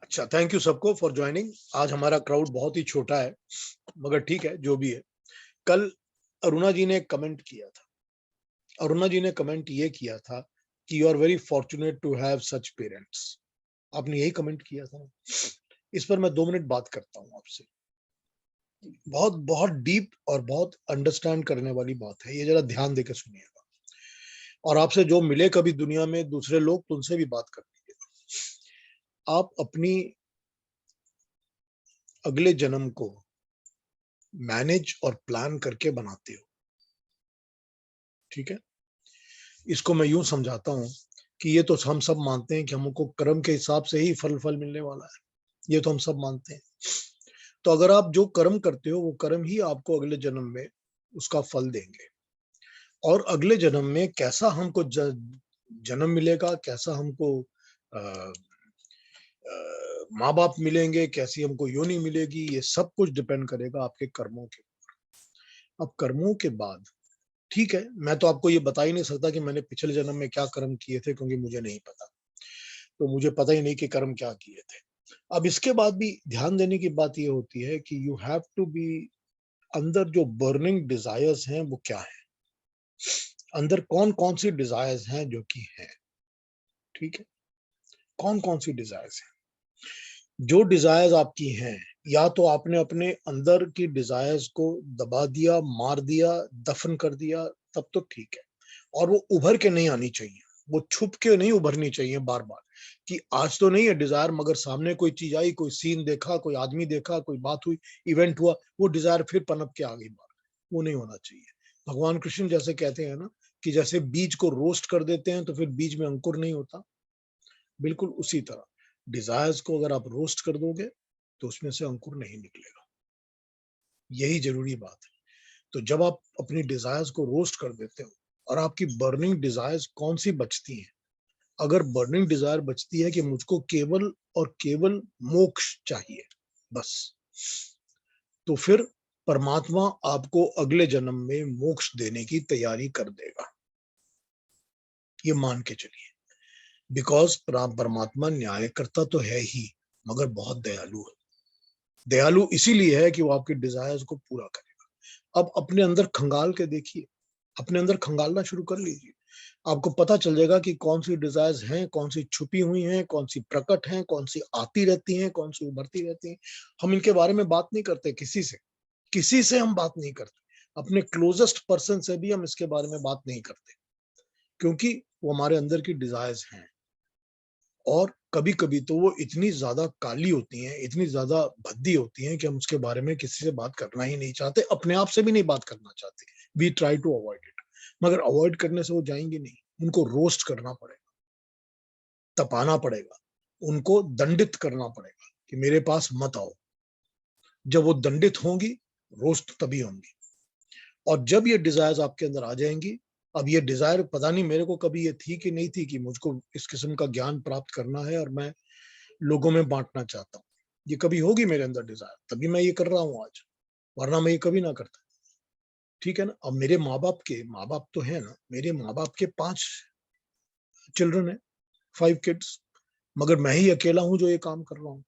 अच्छा, thank you सबको for joining. आज हमारा क्राउड बहुत ही छोटा है, मगर ठीक है, जो भी है। कल अरुणा जी ने एक कमेंट किया था। अरुणा जी ने कमेंट ये किया था कि you are very fortunate to have such parents. आपने यही कमेंट किया था ना। इस पर मैं 2 मिनट बात करता हूँ आपसे। बहुत बहुत डीप और बहुत अंडरस्टैंड करने वाली बात है, ये जरा ध्यान देकर सुनिएगा। और आपसे जो मिले कभी दुनिया में दूसरे लोग, तो उनसे भी बात कर लीजिएगा। आप अपनी अगले जन्म को मैनेज और प्लान करके बनाते हो, ठीक है। इसको मैं यूं समझाता हूं कि ये तो हम सब मानते हैं कि हमको कर्म के हिसाब से ही फल फल मिलने वाला है। ये तो हम सब मानते हैं। तो अगर आप जो कर्म करते हो, वो कर्म ही आपको अगले जन्म में उसका फल देंगे। और अगले जन्म में कैसा हमको जन्म मिलेगा, कैसा हमको माँ बाप मिलेंगे, कैसी हमको योनि मिलेगी, ये सब कुछ डिपेंड करेगा आपके कर्मों के। अब कर्मों के बाद, ठीक है, मैं तो आपको ये बता ही नहीं सकता कि मैंने पिछले जन्म में क्या कर्म किए थे, क्योंकि मुझे नहीं पता। तो मुझे पता ही नहीं कि कर्म क्या किए थे। अब इसके बाद भी ध्यान देने की बात ये होती है कि यू हैव टू बी, अंदर जो बर्निंग डिजायर्स हैं वो क्या है, अंदर कौन कौन सी डिजायर्स हैं जो कि हैं, ठीक है। कौन कौन सी डिजायर्स हैं? जो डिजायर्स आपकी हैं, या तो आपने अपने अंदर की डिजायर्स को दबा दिया, मार दिया, दफन कर दिया, तब तो ठीक है। और वो उभर के नहीं आनी चाहिए, वो छुप के नहीं उभरनी चाहिए बार बार, कि आज तो नहीं है डिजायर, मगर सामने कोई चीज आई, कोई सीन देखा, कोई आदमी देखा, कोई बात हुई, इवेंट हुआ, वो डिजायर फिर पनप के आ गई बार। वो नहीं होना चाहिए। भगवान कृष्ण जैसे कहते हैं ना, कि जैसे बीज को रोस्ट कर देते हैं तो फिर बीज में अंकुर नहीं होता, बिल्कुल उसी तरह डिजायर्स को अगर आप रोस्ट कर दोगे तो उसमें से अंकुर नहीं निकलेगा। यही जरूरी बात है। तो जब आप अपनी डिजायर्स को रोस्ट कर देते हो, और आपकी बर्निंग डिजायर्स कौन सी बचती हैं, अगर बर्निंग डिजायर बचती है कि मुझको केवल और केवल मोक्ष चाहिए, बस, तो फिर परमात्मा आपको अगले जन्म में मोक्ष देने की तैयारी कर देगा, ये मान के चलिए। बिकॉज परमात्मा न्यायकर्ता तो है ही, मगर बहुत दयालु है। दयालु इसीलिए है कि वो आपकी डिजायर्स को पूरा करेगा। अब अपने अंदर खंगाल के देखिए, अपने अंदर खंगालना शुरू कर लीजिए। आपको पता चल जाएगा कि कौन सी डिजायर्स हैं, कौन सी छुपी हुई हैं, कौन सी प्रकट हैं, कौन सी आती रहती हैं, कौन सी उभरती रहती हैं। हम इनके बारे में बात नहीं करते किसी से हम बात नहीं करते। अपने क्लोजेस्ट पर्सन से भी हम इसके बारे में बात नहीं करते, क्योंकि वो हमारे अंदर की डिजायर्स हैं। और कभी कभी तो वो इतनी ज्यादा काली होती हैं, इतनी ज्यादा भद्दी होती हैं, कि हम उसके बारे में किसी से बात करना ही नहीं चाहते, अपने आप से भी नहीं बात करना चाहते। We try to avoid it. मगर अवॉइड करने से वो जाएंगे नहीं, उनको रोस्ट करना पड़ेगा, तपाना पड़ेगा, उनको दंडित करना पड़ेगा कि मेरे पास मत आओ। जब वो दंडित होंगी, रोस्ट तभी होंगी। और जब ये डिजायर्स आपके अंदर आ जाएंगी, अब ये डिजायर पता नहीं मेरे को कभी ये थी कि नहीं थी, कि मुझको इस किस्म का ज्ञान प्राप्त करना है और मैं लोगों में बांटना चाहता हूँ, ये कभी होगी मेरे अंदर डिजायर, तभी मैं ये कर रहा हूँ आज, वरना मैं ये कभी ना करता, ठीक है ना। अब मेरे माँ बाप तो है ना, मेरे माँ बाप के 5 चिल्ड्रन है, 5 किड्स, मगर मैं ही अकेला हूं जो ये काम कर रहा हूं।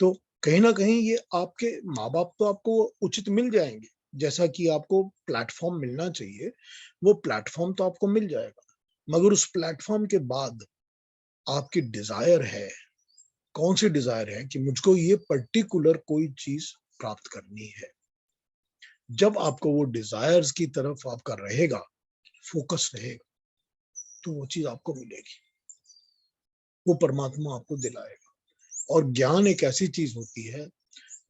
तो कहीं ना कहीं ये आपके माँ बाप तो आपको उचित मिल जाएंगे, जैसा कि आपको प्लेटफॉर्म मिलना चाहिए, वो प्लेटफॉर्म तो आपको मिल जाएगा। मगर उस प्लेटफॉर्म के बाद आपकी डिजायर है, कौन सी डिजायर है, कि मुझको ये पर्टिकुलर कोई चीज प्राप्त करनी है। जब आपको वो डिजायर्स की तरफ आपका रहेगा, फोकस रहेगा, तो वो चीज आपको मिलेगी, वो परमात्मा आपको दिलाएगा। और ज्ञान एक ऐसी चीज होती है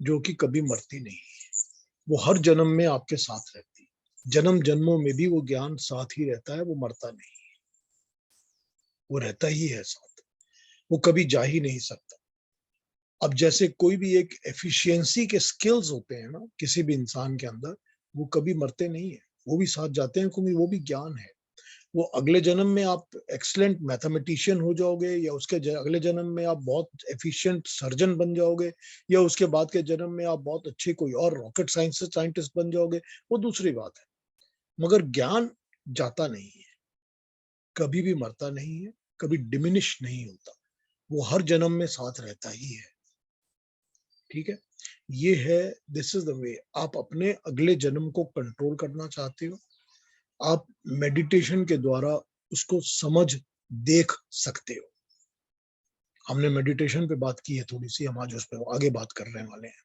जो कि कभी मरती नहीं है, वो हर जन्म में आपके साथ रहती है। जन्म जन्मों में भी वो ज्ञान साथ ही रहता है, वो मरता नहीं, वो रहता ही है साथ, वो कभी जा ही नहीं सकता। अब जैसे कोई भी एक एफिशिएंसी के स्किल्स होते हैं ना किसी भी इंसान के अंदर, वो कभी मरते नहीं है, वो भी साथ जाते हैं, क्योंकि वो भी ज्ञान है। वो अगले जन्म में आप एक्सलेंट मैथमेटिशियन हो जाओगे, या उसके अगले जन्म में आप बहुत एफिशिएंट सर्जन बन जाओगे, या उसके बाद के जन्म में आप बहुत अच्छे कोई और रॉकेट साइंटिस्ट बन जाओगे, वो दूसरी बात है। मगर ज्ञान जाता नहीं है, कभी भी मरता नहीं है, कभी डिमिनिश नहीं होता। वो हर जन्म में साथ रहता ही है। ठीक है, ये है, दिस इज द वे। आप अपने अगले जन्म को कंट्रोल करना चाहते हो, आप मेडिटेशन के द्वारा उसको समझ देख सकते हो। हमने मेडिटेशन पे बात की है थोड़ी सी, हम आज उस पर आगे बात करने वाले हैं।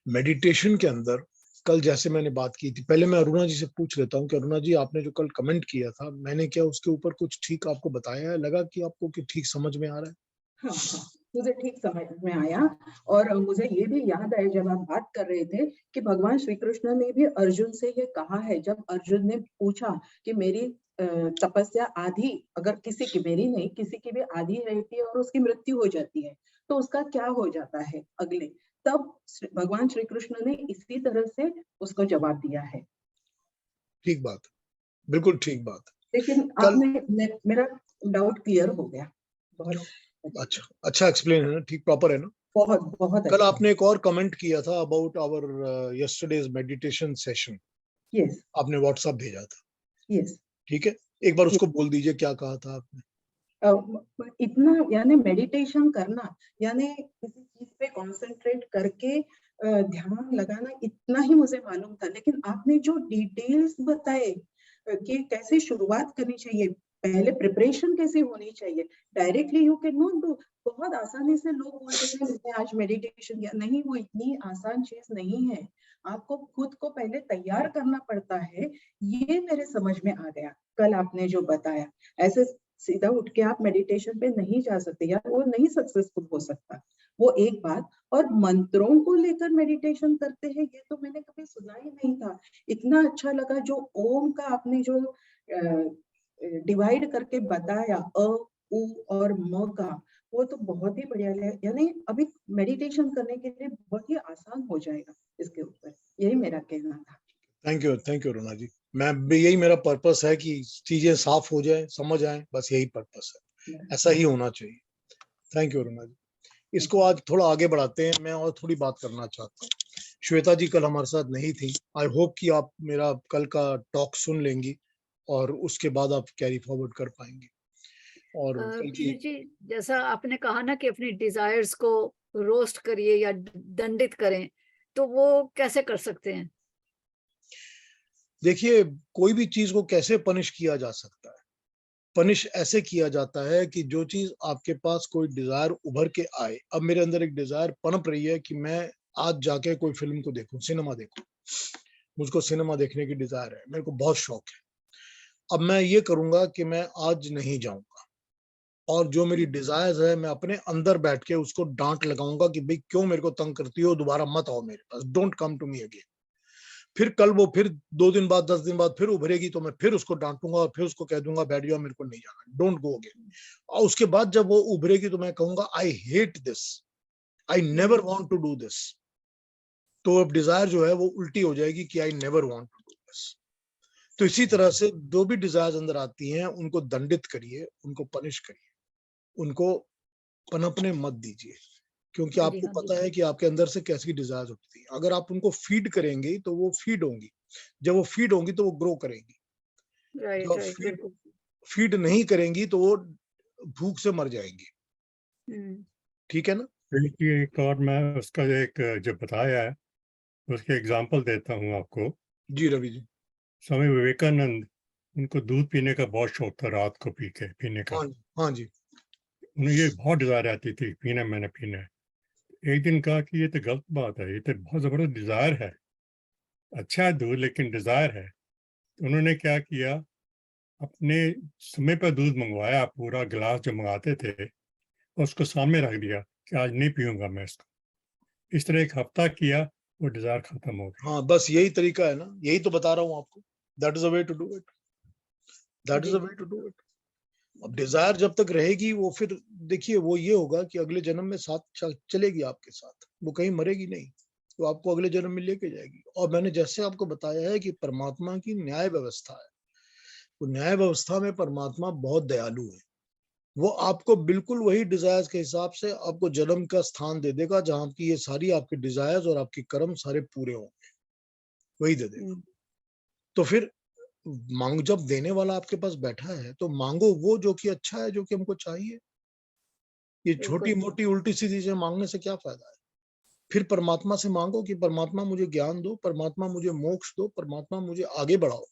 मेडिटेशन के अंदर कल जैसे मैंने बात की थी, पहले मैं अरुणा जी से पूछ लेता हूँ कि अरुणा जी, आपने जो कल कमेंट किया था, मैंने क्या उसके ऊपर कुछ ठीक आपको बताया है? लगा कि आपको कि ठीक समझ में आ रहा है? हाँ हाँ, मुझे ठीक समझ में आया। और मुझे ये भी याद आया जब आप बात कर रहे थे कि भगवान श्री कृष्ण ने भी अर्जुन से ये कहा है, जब अर्जुन ने पूछा कि मेरी तपस्या आधी, अगर किसी की, मेरी नहीं, किसी की भी आधी रहती है और उसकी मृत्यु हो जाती है तो उसका क्या हो जाता है अगले, तब भगवान श्री कृष्ण ने इसी तरह से उसको जवाब दिया है। ठीक बात, बिल्कुल ठीक बात। लेकिन कल आपने मेरा डाउट क्लियर हो गया। बहुत अच्छा, अच्छा एक्सप्लेन है ना, ठीक प्रॉपर है ना? बहुत बहुत कल अच्छा। आपने एक और कमेंट किया था about our yesterday's meditation session, yes आपने व्हाट्सएप भेजा था। यस। ठीक है, एक बार उसको बोल दीजिए, क्या कहा था आपने? इतना यानी मेडिटेशन करना, यानी किसी चीज पे कंसंट्रेट करके ध्यान लगाना, इतना ही मुझे मालूम था। लेकिन आपने जो डिटेल्स बताए कि कैसे शुरुआत करनी चाहिए, पहले प्रिपरेशन कैसे होनी चाहिए, directly you can not do. बहुत आसानी से लोग बोलते हैं मैंने आज मेडिटेशन किया, नहीं, वो इतनी आसान चीज नहीं है। आपको खुद को पहले तैयार करना पड़ता है। ये मेरे समझ में आ गया कल आपने जो बताया। ऐसे सीधा उठ के आप मेडिटेशन पे नहीं जा सकते यार, वो नहीं सक्सेसफुल हो सकता। वो एक बात। और मंत्रों को लेकर मेडिटेशन करते हैं, ये तो मैंने कभी सुना ही नहीं था। इतना अच्छा लगा जो ओम का आपने जो डिवाइड करके बताया, अ उ और म का, वो तो बहुत ही बढ़िया है। यानी अभी मेडिटेशन करने के लिए बहुत ही आसान हो जाएगा इसके ऊपर। यही मेरा कहना था। थैंक यू रुना जी। मैं भी, यही मेरा पर्पस है कि चीजें साफ हो जाए, समझ आए, बस यही पर्पस है, ऐसा ही होना चाहिए। थैंक यू रुना जी। इसको आज थोड़ा आगे बढ़ाते हैं, मैं और थोड़ी बात करना चाहता हूँ। श्वेता जी कल हमारे साथ नहीं थी, आई होप कि आप मेरा कल का टॉक सुन लेंगी और उसके बाद आप कैरी फॉरवर्ड कर पाएंगे। और कल की, पीयूष जी, जैसा आपने कहा ना कि अपनी डिजायर्स को रोस्ट करिए या दंडित करें, तो वो कैसे कर सकते हैं? देखिए, कोई भी चीज को कैसे पनिश किया जा सकता है? पनिश ऐसे किया जाता है कि जो चीज आपके पास कोई डिजायर उभर के आए। अब मेरे अंदर एक डिजायर पनप रही है कि मैं आज जाके कोई फिल्म को देखूं, सिनेमा देखूं, मुझको सिनेमा देखने की डिजायर है, मेरे को बहुत शौक है। अब मैं ये करूंगा कि मैं आज नहीं जाऊंगा, और जो मेरी डिजायर्स है मैं अपने अंदर बैठ के उसको डांट लगाऊंगा कि भाई क्यों मेरे को तंग करती हो, दोबारा मत आओ मेरे पास, don't come to me again. फिर कल वो फिर 2 दिन बाद, 10 दिन बाद फिर उभरेगी तो मैं फिर उसको डांटूंगा और फिर उसको कह दूंगा बैठ जाओ, मेरे को नहीं जाना, डोंट गो अगेन। और उसके बाद जब वो उभरेगी तो मैं कहूंगा I hate this, I never want to do this. तो अब डिजायर जो है वो उल्टी हो जाएगी कि I never want to do this. तो इसी तरह से जो भी डिजायर अंदर आती हैं उनको दंडित करिए, उनको पनिश करिए, उनको पनपने मत दीजिए, क्योंकि हाँ जी, आपको हाँ जी। पता है कि आपके अंदर से कैसी डिजायर उठती है। अगर आप उनको फीड करेंगे तो वो फीड होंगी, जब वो फीड होंगी तो वो ग्रो करेंगी। राइट जब राइट, फीड बिल्कुल। फीड नहीं करेंगी तो वो भूख से मर जाएंगी। हम्म। ठीक है ना? देखिए, एक और मैं उसका एक जो बताया है उसके एग्जांपल देता हूँ आपको। जी रवि जी। स्वामी विवेकानंद, उनको दूध पीने का बहुत शौक था, रात को पीने का। हाँ जी, हाँ जी। उन्हें ये बहुत डिजायर आती थी, मैंने पीना है। एक दिन कहा कि ये तो गलत बात है, ये तो बहुत जबरदस्त डिजायर है। अच्छा है दूध, लेकिन डिजायर है। तो उन्होंने क्या किया, अपने समय पर दूध मंगवाया, पूरा गिलास जो मंगाते थे, और उसको सामने रख दिया कि आज नहीं पीऊंगा मैं इसको। इस तरह एक हफ्ता किया, वो डिजायर खत्म हो गई। हाँ, बस यही तरीका है ना, यही तो बता रहा हूँ आपको। That is a way to do it, that is जी a way to do it. अब डिजायर जब तक रहेगी वो फिर, देखिए वो ये होगा कि अगले जन्म में साथ चलेगी आपके साथ, वो कहीं मरेगी नहीं, तो आपको अगले जन्म में लेके जाएगी। और मैंने जैसे आपको बताया है कि परमात्मा की न्याय व्यवस्था है, तो न्याय व्यवस्था में परमात्मा बहुत दयालु है। वो आपको बिल्कुल वही डिजायर्स के हिसाब से आपको जन्म का स्थान दे देगा जहां की ये सारी आपकी डिजायर्स और आपके कर्म सारे पूरे होंगे, वही दे देगा। तो फिर मांग, जब देने वाला आपके पास बैठा है तो मांगो वो जो कि अच्छा है, जो कि हमको चाहिए। ये बिल्कुल। छोटी मोटी उल्टी सीधी चीजें मांगने से क्या फायदा है? फिर परमात्मा से मांगो कि परमात्मा मुझे ज्ञान दो, परमात्मा मुझे मोक्ष दो, परमात्मा मुझे आगे बढ़ाओ।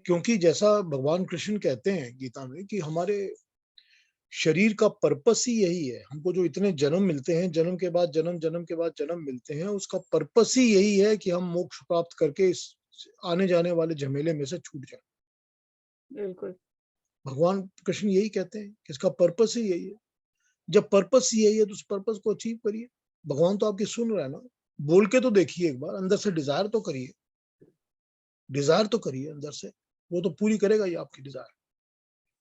क्योंकि जैसा भगवान कृष्ण कहते हैं गीता में कि हमारे शरीर का पर्पस ही यही है। हमको जो इतने जन्म मिलते हैं, जन्म के बाद जन्म, जन्म के बाद जन्म मिलते हैं, उसका पर्पस ही यही है कि हम मोक्ष प्राप्त करके इस आने जाने वाले झमेले में से छूट जाएं। बिल्कुल। भगवान कृष्ण यही कहते हैं कि इसका पर्पस ही यही है। जब पर्पस ही यही है तो उस पर्पस को अचीव करिए। भगवान तो आपकी सुन रहा है ना, बोल के तो देखिए एक बार, अंदर से डिजायर तो करिए, डिजायर तो करिए अंदर से, वो तो पूरी करेगा ही आपकी डिजायर,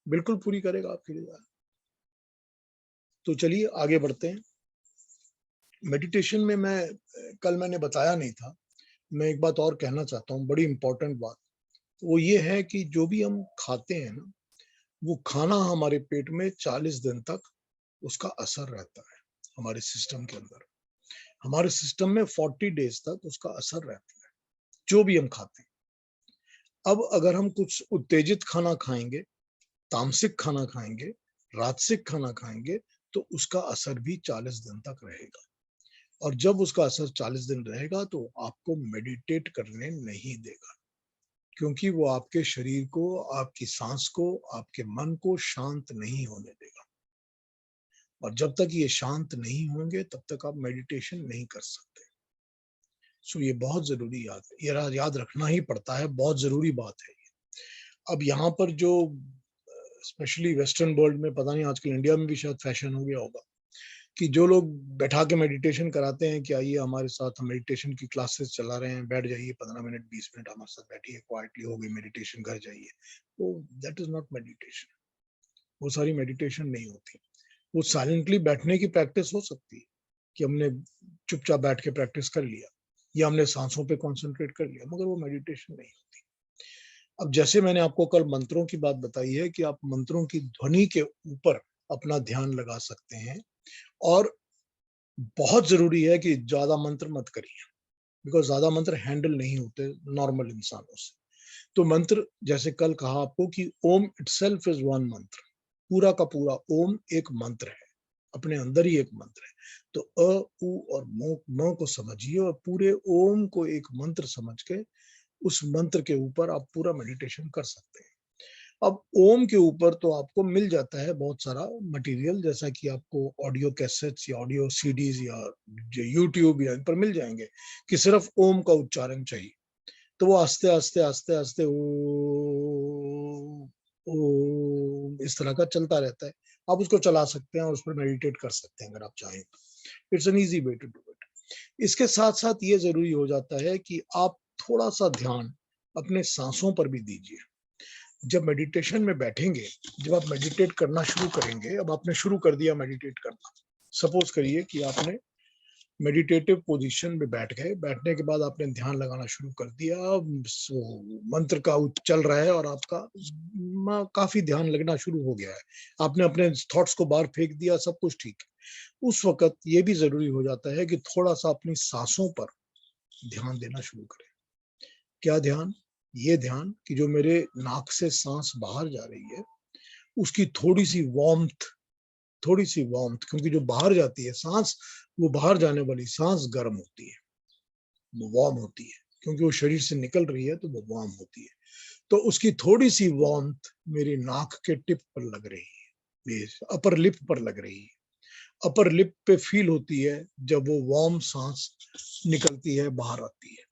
बिल्कुल पूरी करेगा आपकी डिजायर। तो चलिए आगे बढ़ते हैं। मेडिटेशन में मैंने बताया नहीं था, मैं एक बात और कहना चाहता हूँ, बड़ी इंपॉर्टेंट बात। वो ये है कि जो भी हम खाते हैं ना, वो खाना हमारे पेट में 40 दिन तक उसका असर रहता है हमारे सिस्टम के अंदर। हमारे सिस्टम में 40 डेज तक उसका असर रहता है, जो भी हम खाते हैं। अब अगर हम कुछ उत्तेजित खाना खाएंगे, तामसिक खाना खाएंगे, राजसिक खाना खाएंगे, तो उसका असर भी 40 दिन तक रहेगा। और जब उसका असर 40 दिन रहेगा तो आपको मेडिटेट करने नहीं देगा, क्योंकि वो आपके शरीर को, आपकी सांस को, आपके मन को शांत नहीं होने देगा। और जब तक ये शांत नहीं होंगे तब तक आप मेडिटेशन नहीं कर सकते। सो ये बहुत जरूरी याद रखना ही पड़ता है, बहुत जरूरी बात है ये। अब यहाँ पर जो स्पेशली वेस्टर्न वर्ल्ड में, पता नहीं आजकल इंडिया में भी शायद फैशन हो गया होगा, कि जो लोग बैठा के मेडिटेशन कराते हैं कि आइए हमारे साथ, हम मेडिटेशन की क्लासेस चला रहे हैं, बैठ जाइए 15 मिनट 20 मिनट हमारे साथ बैठिए, क्वाइटली हो गई मेडिटेशन, घर जाइए। वो दैट इज नॉट मेडिटेशन। वो सारी मेडिटेशन नहीं होती। वो साइलेंटली बैठने की प्रैक्टिस हो सकती है कि हमने चुपचाप बैठ के प्रैक्टिस कर लिया, या हमने सांसों पे कॉन्सेंट्रेट कर लिया, मगर वो मेडिटेशन नहीं होती। अब जैसे मैंने आपको कल मंत्रों की बात बताई है कि आप मंत्रों की ध्वनि के ऊपर अपना ध्यान लगा सकते हैं, और बहुत जरूरी है कि ज्यादा मंत्र मत करिए, बिकॉज ज्यादा मंत्र हैंडल नहीं होते नॉर्मल इंसानों से। तो मंत्र, जैसे कल कहा आपको कि ओम इटसेल्फ इज वन मंत्र, पूरा का पूरा ओम एक मंत्र है, अपने अंदर ही एक मंत्र है। तो अ, उ और म को समझिए, और पूरे ओम को एक मंत्र समझ के उस मंत्र के ऊपर आप पूरा मेडिटेशन कर सकते हैं। अब ओम के ऊपर तो आपको मिल जाता है बहुत सारा मटेरियल, जैसा कि आपको ऑडियो कैसेट्स या ऑडियो सीडीज या यूट्यूब या इन पर मिल जाएंगे कि सिर्फ ओम का उच्चारण चाहिए। तो वो आस्ते आस्ते आस्ते आस्ते ओ इस तरह का चलता रहता है। आप उसको चला सकते हैं और उस पर मेडिटेट कर सकते हैं अगर आप चाहें। It's an easy way to do it. इसके साथ साथ ये जरूरी हो जाता है कि आप थोड़ा सा ध्यान अपने सांसों पर भी दीजिए। जब मेडिटेशन में बैठेंगे, जब आप मेडिटेट करना शुरू करेंगे, अब आपने शुरू कर दिया मेडिटेट करना, सपोज करिए कि आपने मेडिटेटिव पोजीशन में बैठ गए, बैठने के बाद आपने ध्यान लगाना शुरू कर दिया, मंत्र का चल रहा है और आपका काफी ध्यान लगना शुरू हो गया है, आपने अपने थॉट्स को बाहर फेंक दिया, सब कुछ ठीक है। उस वक्त ये भी जरूरी हो जाता है कि थोड़ा सा अपनी सांसों पर ध्यान देना शुरू करें। क्या ध्यान? ये ध्यान कि जो मेरे नाक से सांस बाहर जा रही है उसकी थोड़ी सी वार्मथ, क्योंकि जो बाहर जाती है सांस, वो बाहर जाने वाली सांस गर्म होती है, वो वार्म होती है, क्योंकि वो शरीर से निकल रही है तो वो वार्म होती है। तो उसकी थोड़ी सी वार्मथ मेरी नाक के टिप पर लग रही है, अपर लिप पर लग रही है। अपर लिप पे फील होती है जब वो वार्म सांस निकलती है, बाहर आती है।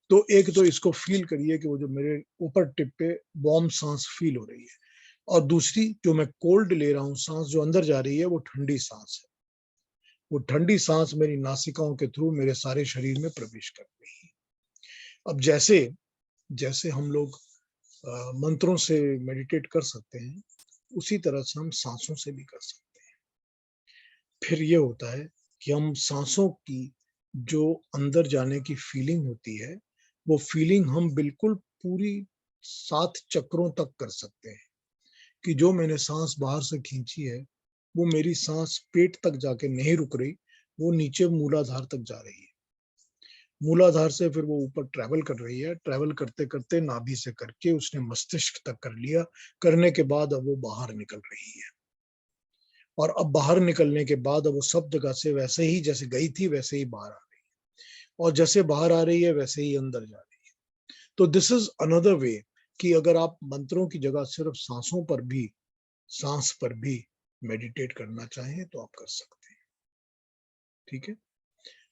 तो एक तो इसको फील करिए कि वो जो मेरे ऊपर टिप पे वार्म सांस फील हो रही है, और दूसरी जो मैं कोल्ड ले रहा हूँ सांस, जो अंदर जा रही है, वो ठंडी सांस है। वो ठंडी सांस मेरी नासिकाओं के थ्रू मेरे सारे शरीर में प्रवेश कर रही है। अब जैसे जैसे हम लोग मंत्रों से मेडिटेट कर सकते हैं, उसी तरह से हम सांसों से भी कर सकते हैं। फिर ये होता है कि हम सांसों की जो अंदर जाने की फीलिंग होती है, वो फीलिंग हम बिल्कुल पूरी 7 चक्रों तक कर सकते हैं, कि जो मैंने सांस बाहर से खींची है वो मेरी सांस पेट तक जाके नहीं रुक रही, वो नीचे मूलाधार तक जा रही है, मूलाधार से फिर वो ऊपर ट्रैवल कर रही है, ट्रैवल करते करते नाभि से करके उसने मस्तिष्क तक कर लिया, करने के बाद अब वो बाहर निकल रही है। और अब बाहर निकलने के बाद अब वो सब जगह से वैसे ही जैसे गई थी वैसे ही बाहर आ रही है, और जैसे बाहर आ रही है वैसे ही अंदर जा रही है। तो दिस इज अनदर वे कि अगर आप मंत्रों की जगह सिर्फ सांस पर भी मेडिटेट करना चाहें तो आप कर सकते हैं। ठीक है,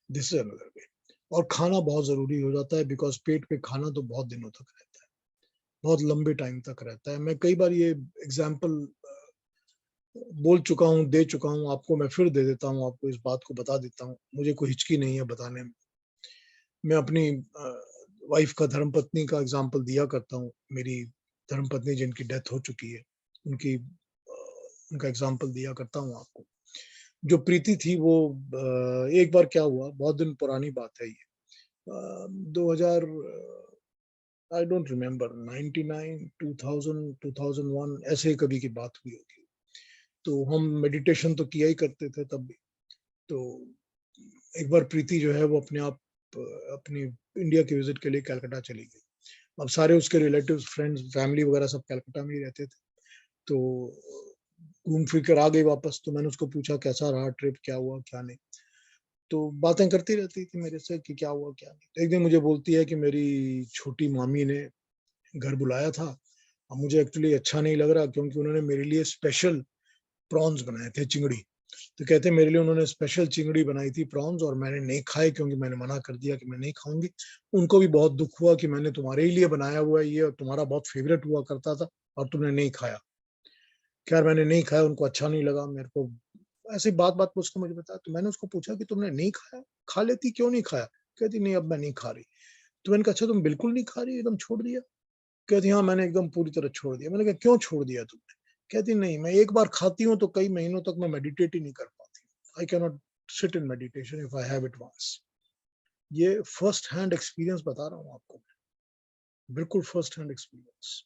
दिस इज अनदर वे। और खाना बहुत जरूरी हो जाता है, बिकॉज पेट पे खाना तो बहुत दिनों तक रहता है, बहुत लंबे टाइम तक रहता है। मैं कई बार ये एग्जाम्पल बोल चुका हूँ, दे चुका हूँ आपको, मैं फिर दे देता हूँ आपको, इस बात को बता देता हूँ, मुझे कोई हिचकी नहीं है बताने में। मैं अपनी वाइफ का, धर्मपत्नी का एग्जाम्पल दिया करता हूँ। मेरी धर्मपत्नी जिनकी डेथ हो चुकी है, उनका एग्जाम्पल दिया करता हूँ आपको। जो प्रीति थी वो एक बार क्या हुआ, बहुत दिन पुरानी बात है ये, 2000 आई डोंट रिमेम्बर, 99, 2000, 2001 ऐसे कभी की बात हुई होगी। तो हम मेडिटेशन तो किया ही करते थे तब भी। तो एक बार प्रीति जो है वो अपनी इंडिया के विजिट के लिए कलकत्ता चली गई। अब सारे उसके रिलेटिव्स, फ्रेंड्स, फैमिली वगैरह सब कलकत्ता में ही रहते थे। तो घूम फिर कर आ गई वापस। तो मैंने उसको पूछा कैसा रहा ट्रिप, क्या हुआ क्या नहीं। तो बातें करती रहती थी मेरे से कि क्या हुआ क्या नहीं। तो एक दिन मुझे बोलती है कि मेरी छोटी मामी ने घर बुलाया था, अब मुझे एक्चुअली अच्छा नहीं लग रहा क्योंकि उन्होंने मेरे लिए स्पेशल प्रॉन्स बनाए थे, चिंगड़ी। तो कहते मेरे लिए उन्होंने स्पेशल चिंगड़ी बनाई थी, प्रॉन्स, और मैंने नहीं खाए क्योंकि मैंने मना कर दिया कि मैं नहीं खाऊंगी। उनको भी बहुत दुख हुआ कि मैंने तुम्हारे ही लिए बनाया हुआ है ये, और तुम्हारा बहुत फेवरेट हुआ करता था और तुमने नहीं खाया। खैर मैंने नहीं खाया, उनको अच्छा नहीं लगा। मेरे को ऐसी बात बात पूछ के मुझे बताया। तो मैंने उसको पूछा कि तुमने नहीं खाया, खा लेती, क्यों नहीं खाया? कहती नहीं, अब मैं नहीं खा रही। तो मैंने कहा अच्छा तुम बिल्कुल नहीं खा रही, एकदम छोड़ दिया? कहती हाँ मैंने एकदम पूरी तरह छोड़ दिया। मैंने कहा क्यों छोड़ दिया तुमने? कहती नहीं, मैं एक बार खाती हूँ तो कई महीनों तक मैं मेडिटेट ही नहीं कर पाती। I can not sit in meditation if I have it once. ये फर्स्ट हैंड एक्सपीरियंस बता रहा हूँ आपको, बिल्कुल फर्स्ट हैंड एक्सपीरियंस।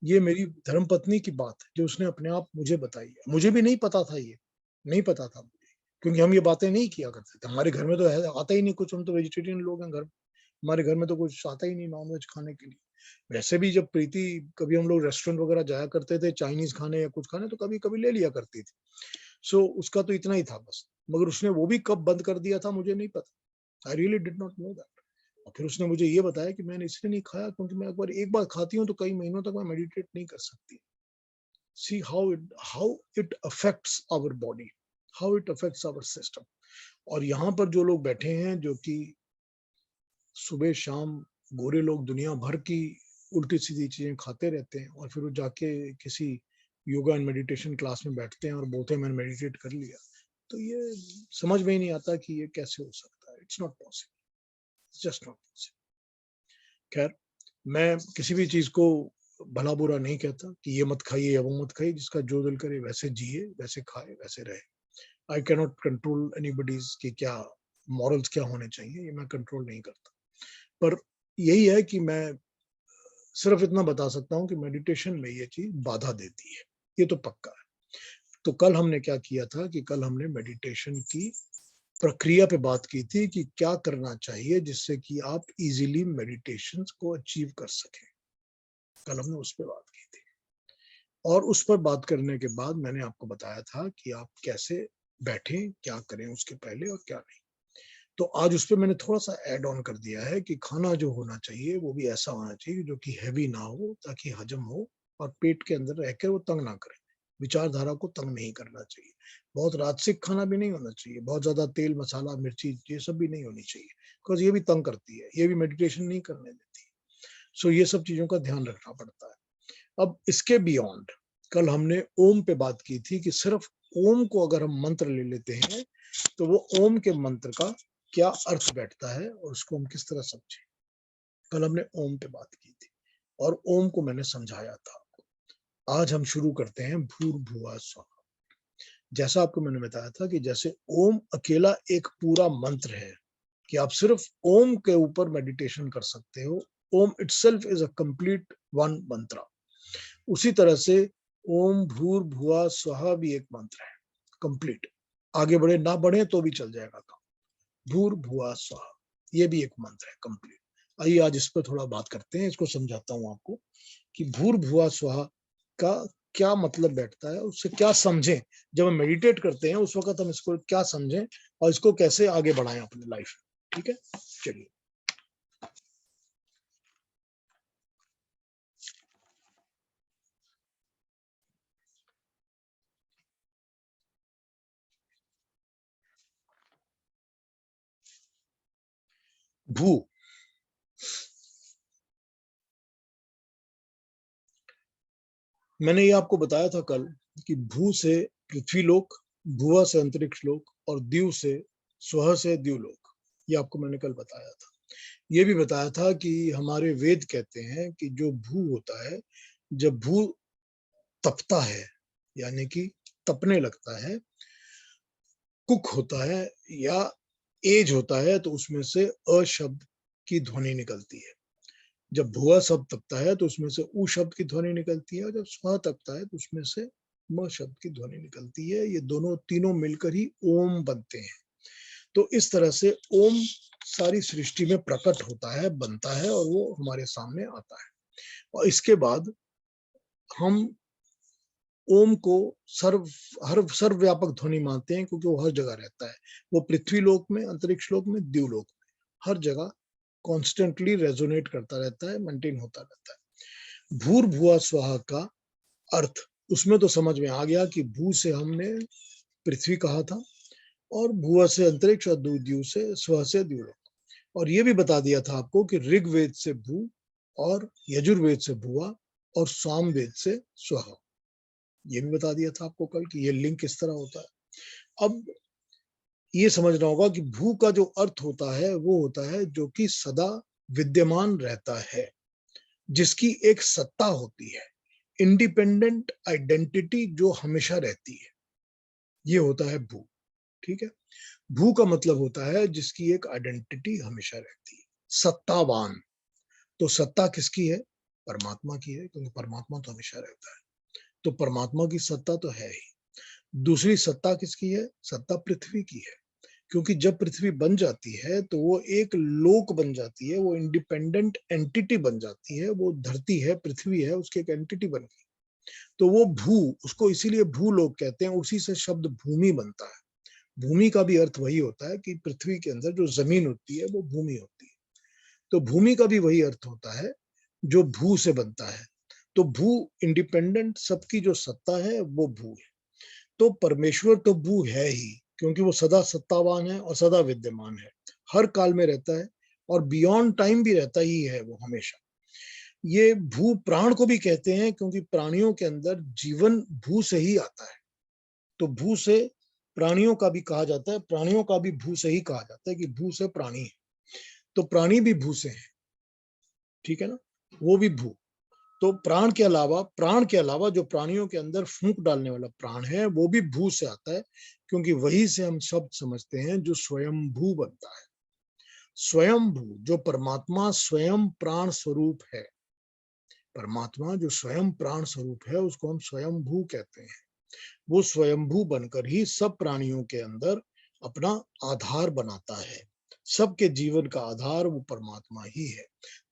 ये मेरी धर्मपत्नी की बात है जो उसने अपने आप मुझे बताई है। मुझे भी नहीं पता था, ये नहीं पता था मुझे, क्योंकि हम ये बातें नहीं किया करते थे। हमारे घर में तो आता ही नहीं कुछ, हम तो वेजिटेरियन लोग हैं घर में। हमारे घर में तो कुछ आता ही नहीं नॉनवेज खाने के लिए। वैसे भी जब प्रीति, कभी हम लोग रेस्टोरेंट वगैरह जाया करते थे चाइनीज खाने या कुछ खाने, तो कभी कभी ले लिया करती थी। सो उसका तो इतना ही था बस। मगर उसने वो भी कब बंद कर दिया था मुझे नहीं पता। I really did not know that. और फिर उसने मुझे ये बताया कि मैंने इसलिए नहीं खाया क्योंकि मैं एक बार खाती हूँ तो कई महीनों तक मैं मेडिटेट नहीं कर सकती। See how it affects our body, how it affects our system. और यहाँ पर जो लोग बैठे हैं जो कि सुबह शाम गोरे लोग दुनिया भर की उल्टी सीधी चीजें खाते रहते हैं, और फिर वो जाके किसी योगा एंड मेडिटेशन क्लास में बैठते हैं और बोलते हैं मैंने मेडिटेट कर लिया। तो ये समझ में ही नहीं आता कि ये कैसे हो सकता है। It's not possible, it's just not possible. खैर, मैं किसी भी चीज को भला बुरा नहीं कहता कि ये मत खाइए या वो मत खाइए। जिसका जो दिल करे वैसे जिए, वैसे खाए, वैसे रहे। आई कैन नॉट कंट्रोल एनीबडीज कि क्या मॉरल्स क्या होने चाहिए, ये मैं कंट्रोल नहीं करता। पर यही है कि मैं सिर्फ इतना बता सकता हूँ कि मेडिटेशन में ये चीज बाधा देती है, ये तो पक्का है। तो कल हमने क्या किया था कि कल हमने मेडिटेशन की प्रक्रिया पे बात की थी कि क्या करना चाहिए जिससे कि आप इजीली मेडिटेशन को अचीव कर सकें। कल हमने उस पर बात की थी, और उस पर बात करने के बाद मैंने आपको बताया था कि आप कैसे बैठें, क्या करें उसके पहले और क्या नहीं। तो आज उस पर मैंने थोड़ा सा ऐड ऑन कर दिया है कि खाना जो होना चाहिए वो भी ऐसा होना चाहिए जो कि हैवी ना हो, ताकि हजम हो और पेट के अंदर रहकर वो तंग ना करे, विचारधारा को तंग नहीं करना चाहिए। बहुत राजसिक खाना भी नहीं होना चाहिए, बहुत ज्यादा तेल मसाला मिर्ची ये सब भी नहीं होनी चाहिए, बिकॉज ये भी तंग करती है, ये भी मेडिटेशन नहीं करने देती। सो ये सब चीजों का ध्यान रखना पड़ता है। अब इसके बियॉन्ड कल हमने ओम पे बात की थी कि सिर्फ ओम को अगर हम मंत्र ले लेते हैं तो वो ओम के मंत्र का क्या अर्थ बैठता है और उसको हम किस तरह समझें। कल हमने ओम पे बात की थी और ओम को मैंने समझाया था। आज हम शुरू करते हैं भूर्भुवः स्वः। जैसा आपको मैंने बताया था कि जैसे ओम अकेला एक पूरा मंत्र है कि आप सिर्फ ओम के ऊपर मेडिटेशन कर सकते हो, Om itself is a complete one mantra. उसी तरह से ओम भूर्भुवः स्वः भी एक मंत्र है कंप्लीट। आगे बढ़े ना बढ़े तो भी चल जाएगा काम। भूर्भुवः स्वः ये भी एक मंत्र है कंप्लीट। आइए आज इस पर थोड़ा बात करते हैं, इसको समझाता हूं आपको कि भूर्भुवः स्वः का क्या मतलब बैठता है, उससे क्या समझें। जब हम मेडिटेट करते हैं उस वक्त हम इसको क्या समझें और इसको कैसे आगे बढ़ाएं अपनी लाइफ में। ठीक है, चलिए। भू, मैंने ये आपको बताया था कल कि भू से पृथ्वी लोक, भुवा से अंतरिक्ष लोक और द्यू से स्वह से द्यूलोक, ये आपको मैंने कल बताया था। ये भी बताया था कि हमारे वेद कहते हैं कि जो भू होता है, जब भू तपता है यानी कि तपने लगता है, कुक होता है या एज होता है, तो उसमें से अ शब्द की ध्वनि निकलती है। जब भुआ शब्द तपता है तो उसमें से उ शब्द की ध्वनि निकलती है, और जब स्व तपता है तो उसमें से म शब्द की ध्वनि निकलती है। ये दोनों तीनों मिलकर ही ओम बनते हैं। तो इस तरह से ओम सारी सृष्टि में प्रकट होता है, बनता है और वो हमारे सामने आता है। और इसके बाद हम ओम को सर्वव्यापक ध्वनि मानते हैं, क्योंकि वो हर जगह रहता है। वो पृथ्वी लोक में, अंतरिक्ष लोक में, द्यूलोक में, हर जगह कॉन्स्टेंटली रेजोनेट करता रहता है, मेंटेन होता रहता है। भूर्भुवा स्वाहा का अर्थ उसमें तो समझ में आ गया कि भू से हमने पृथ्वी कहा था, और भुआ से अंतरिक्ष, और द्यू से स्व से द्यूलोक। और ये भी बता दिया था आपको कि ऋग्वेद से भू और यजुर्वेद से भुआ और सामवेद से स्वह। ये भी बता दिया था आपको कल कि ये लिंक किस तरह होता है। अब ये समझना होगा कि भू का जो अर्थ होता है वो होता है जो कि सदा विद्यमान रहता है, जिसकी एक सत्ता होती है, इंडिपेंडेंट आइडेंटिटी जो हमेशा रहती है, ये होता है भू। ठीक है, भू का मतलब होता है जिसकी एक आइडेंटिटी हमेशा रहती है, सत्तावान। तो सत्ता किसकी है? परमात्मा की है, क्योंकि परमात्मा तो हमेशा रहता है। तो परमात्मा की सत्ता तो है ही। दूसरी सत्ता किसकी है? सत्ता पृथ्वी की है, क्योंकि जब पृथ्वी बन जाती है तो वो एक लोक बन जाती है, वो इंडिपेंडेंट एंटिटी बन जाती है। वो धरती है, पृथ्वी है, उसकी एक एंटिटी बन गई, तो वो भू, उसको इसीलिए भूलोक कहते हैं। उसी से शब्द भूमि बनता है। भूमि का भी अर्थ वही होता है कि पृथ्वी के अंदर जो जमीन होती है वो भूमि होती है। तो भूमि का भी वही अर्थ होता है जो भू से बनता है। तो भू इंडिपेंडेंट, सबकी जो सत्ता है वो भू है। तो परमेश्वर तो भू है ही, क्योंकि वो सदा सत्तावान है और सदा विद्यमान है, हर काल में रहता है, और बियॉन्ड टाइम भी रहता ही है वो हमेशा। ये भू प्राण को भी कहते हैं, क्योंकि प्राणियों के अंदर जीवन भू से ही आता है। तो भू से प्राणियों का भी कहा जाता है, प्राणियों का भी भू से ही कहा जाता है कि भू से प्राणी है। तो प्राणी भी भू से है, ठीक है ना, वो भी भू। तो प्राण के अलावा जो प्राणियों के अंदर फूंक डालने वाला प्राण है वो भी भू से आता है, क्योंकि वही से हम शब्द समझते हैं जो स्वयंभू बनता है। स्वयंभू, जो परमात्मा स्वयं प्राण स्वरूप है, परमात्मा जो स्वयं प्राण स्वरूप है, उसको हम स्वयंभू कहते हैं। वो स्वयंभू बनकर ही सब प्राणियों के अंदर अपना आधार बनाता है। सबके जीवन का आधार वो परमात्मा ही है।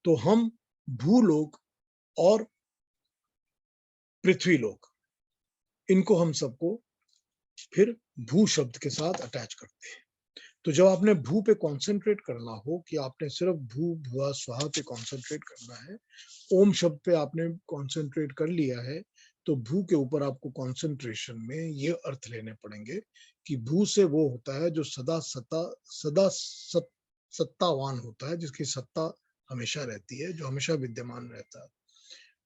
तो हम भूलोक और पृथ्वीलोक, इनको हम सबको फिर भू शब्द के साथ अटैच करते हैं। तो जब आपने भू पे कंसंट्रेट करना हो कि आपने सिर्फ भू भुआ स्वाहा पे कंसंट्रेट करना है, ओम शब्द पे आपने कंसंट्रेट कर लिया है, तो भू के ऊपर आपको कंसंट्रेशन में ये अर्थ लेने पड़ेंगे कि भू से वो होता है जो सत्तावान होता है, जिसकी सत्ता हमेशा रहती है, जो हमेशा विद्यमान रहता है,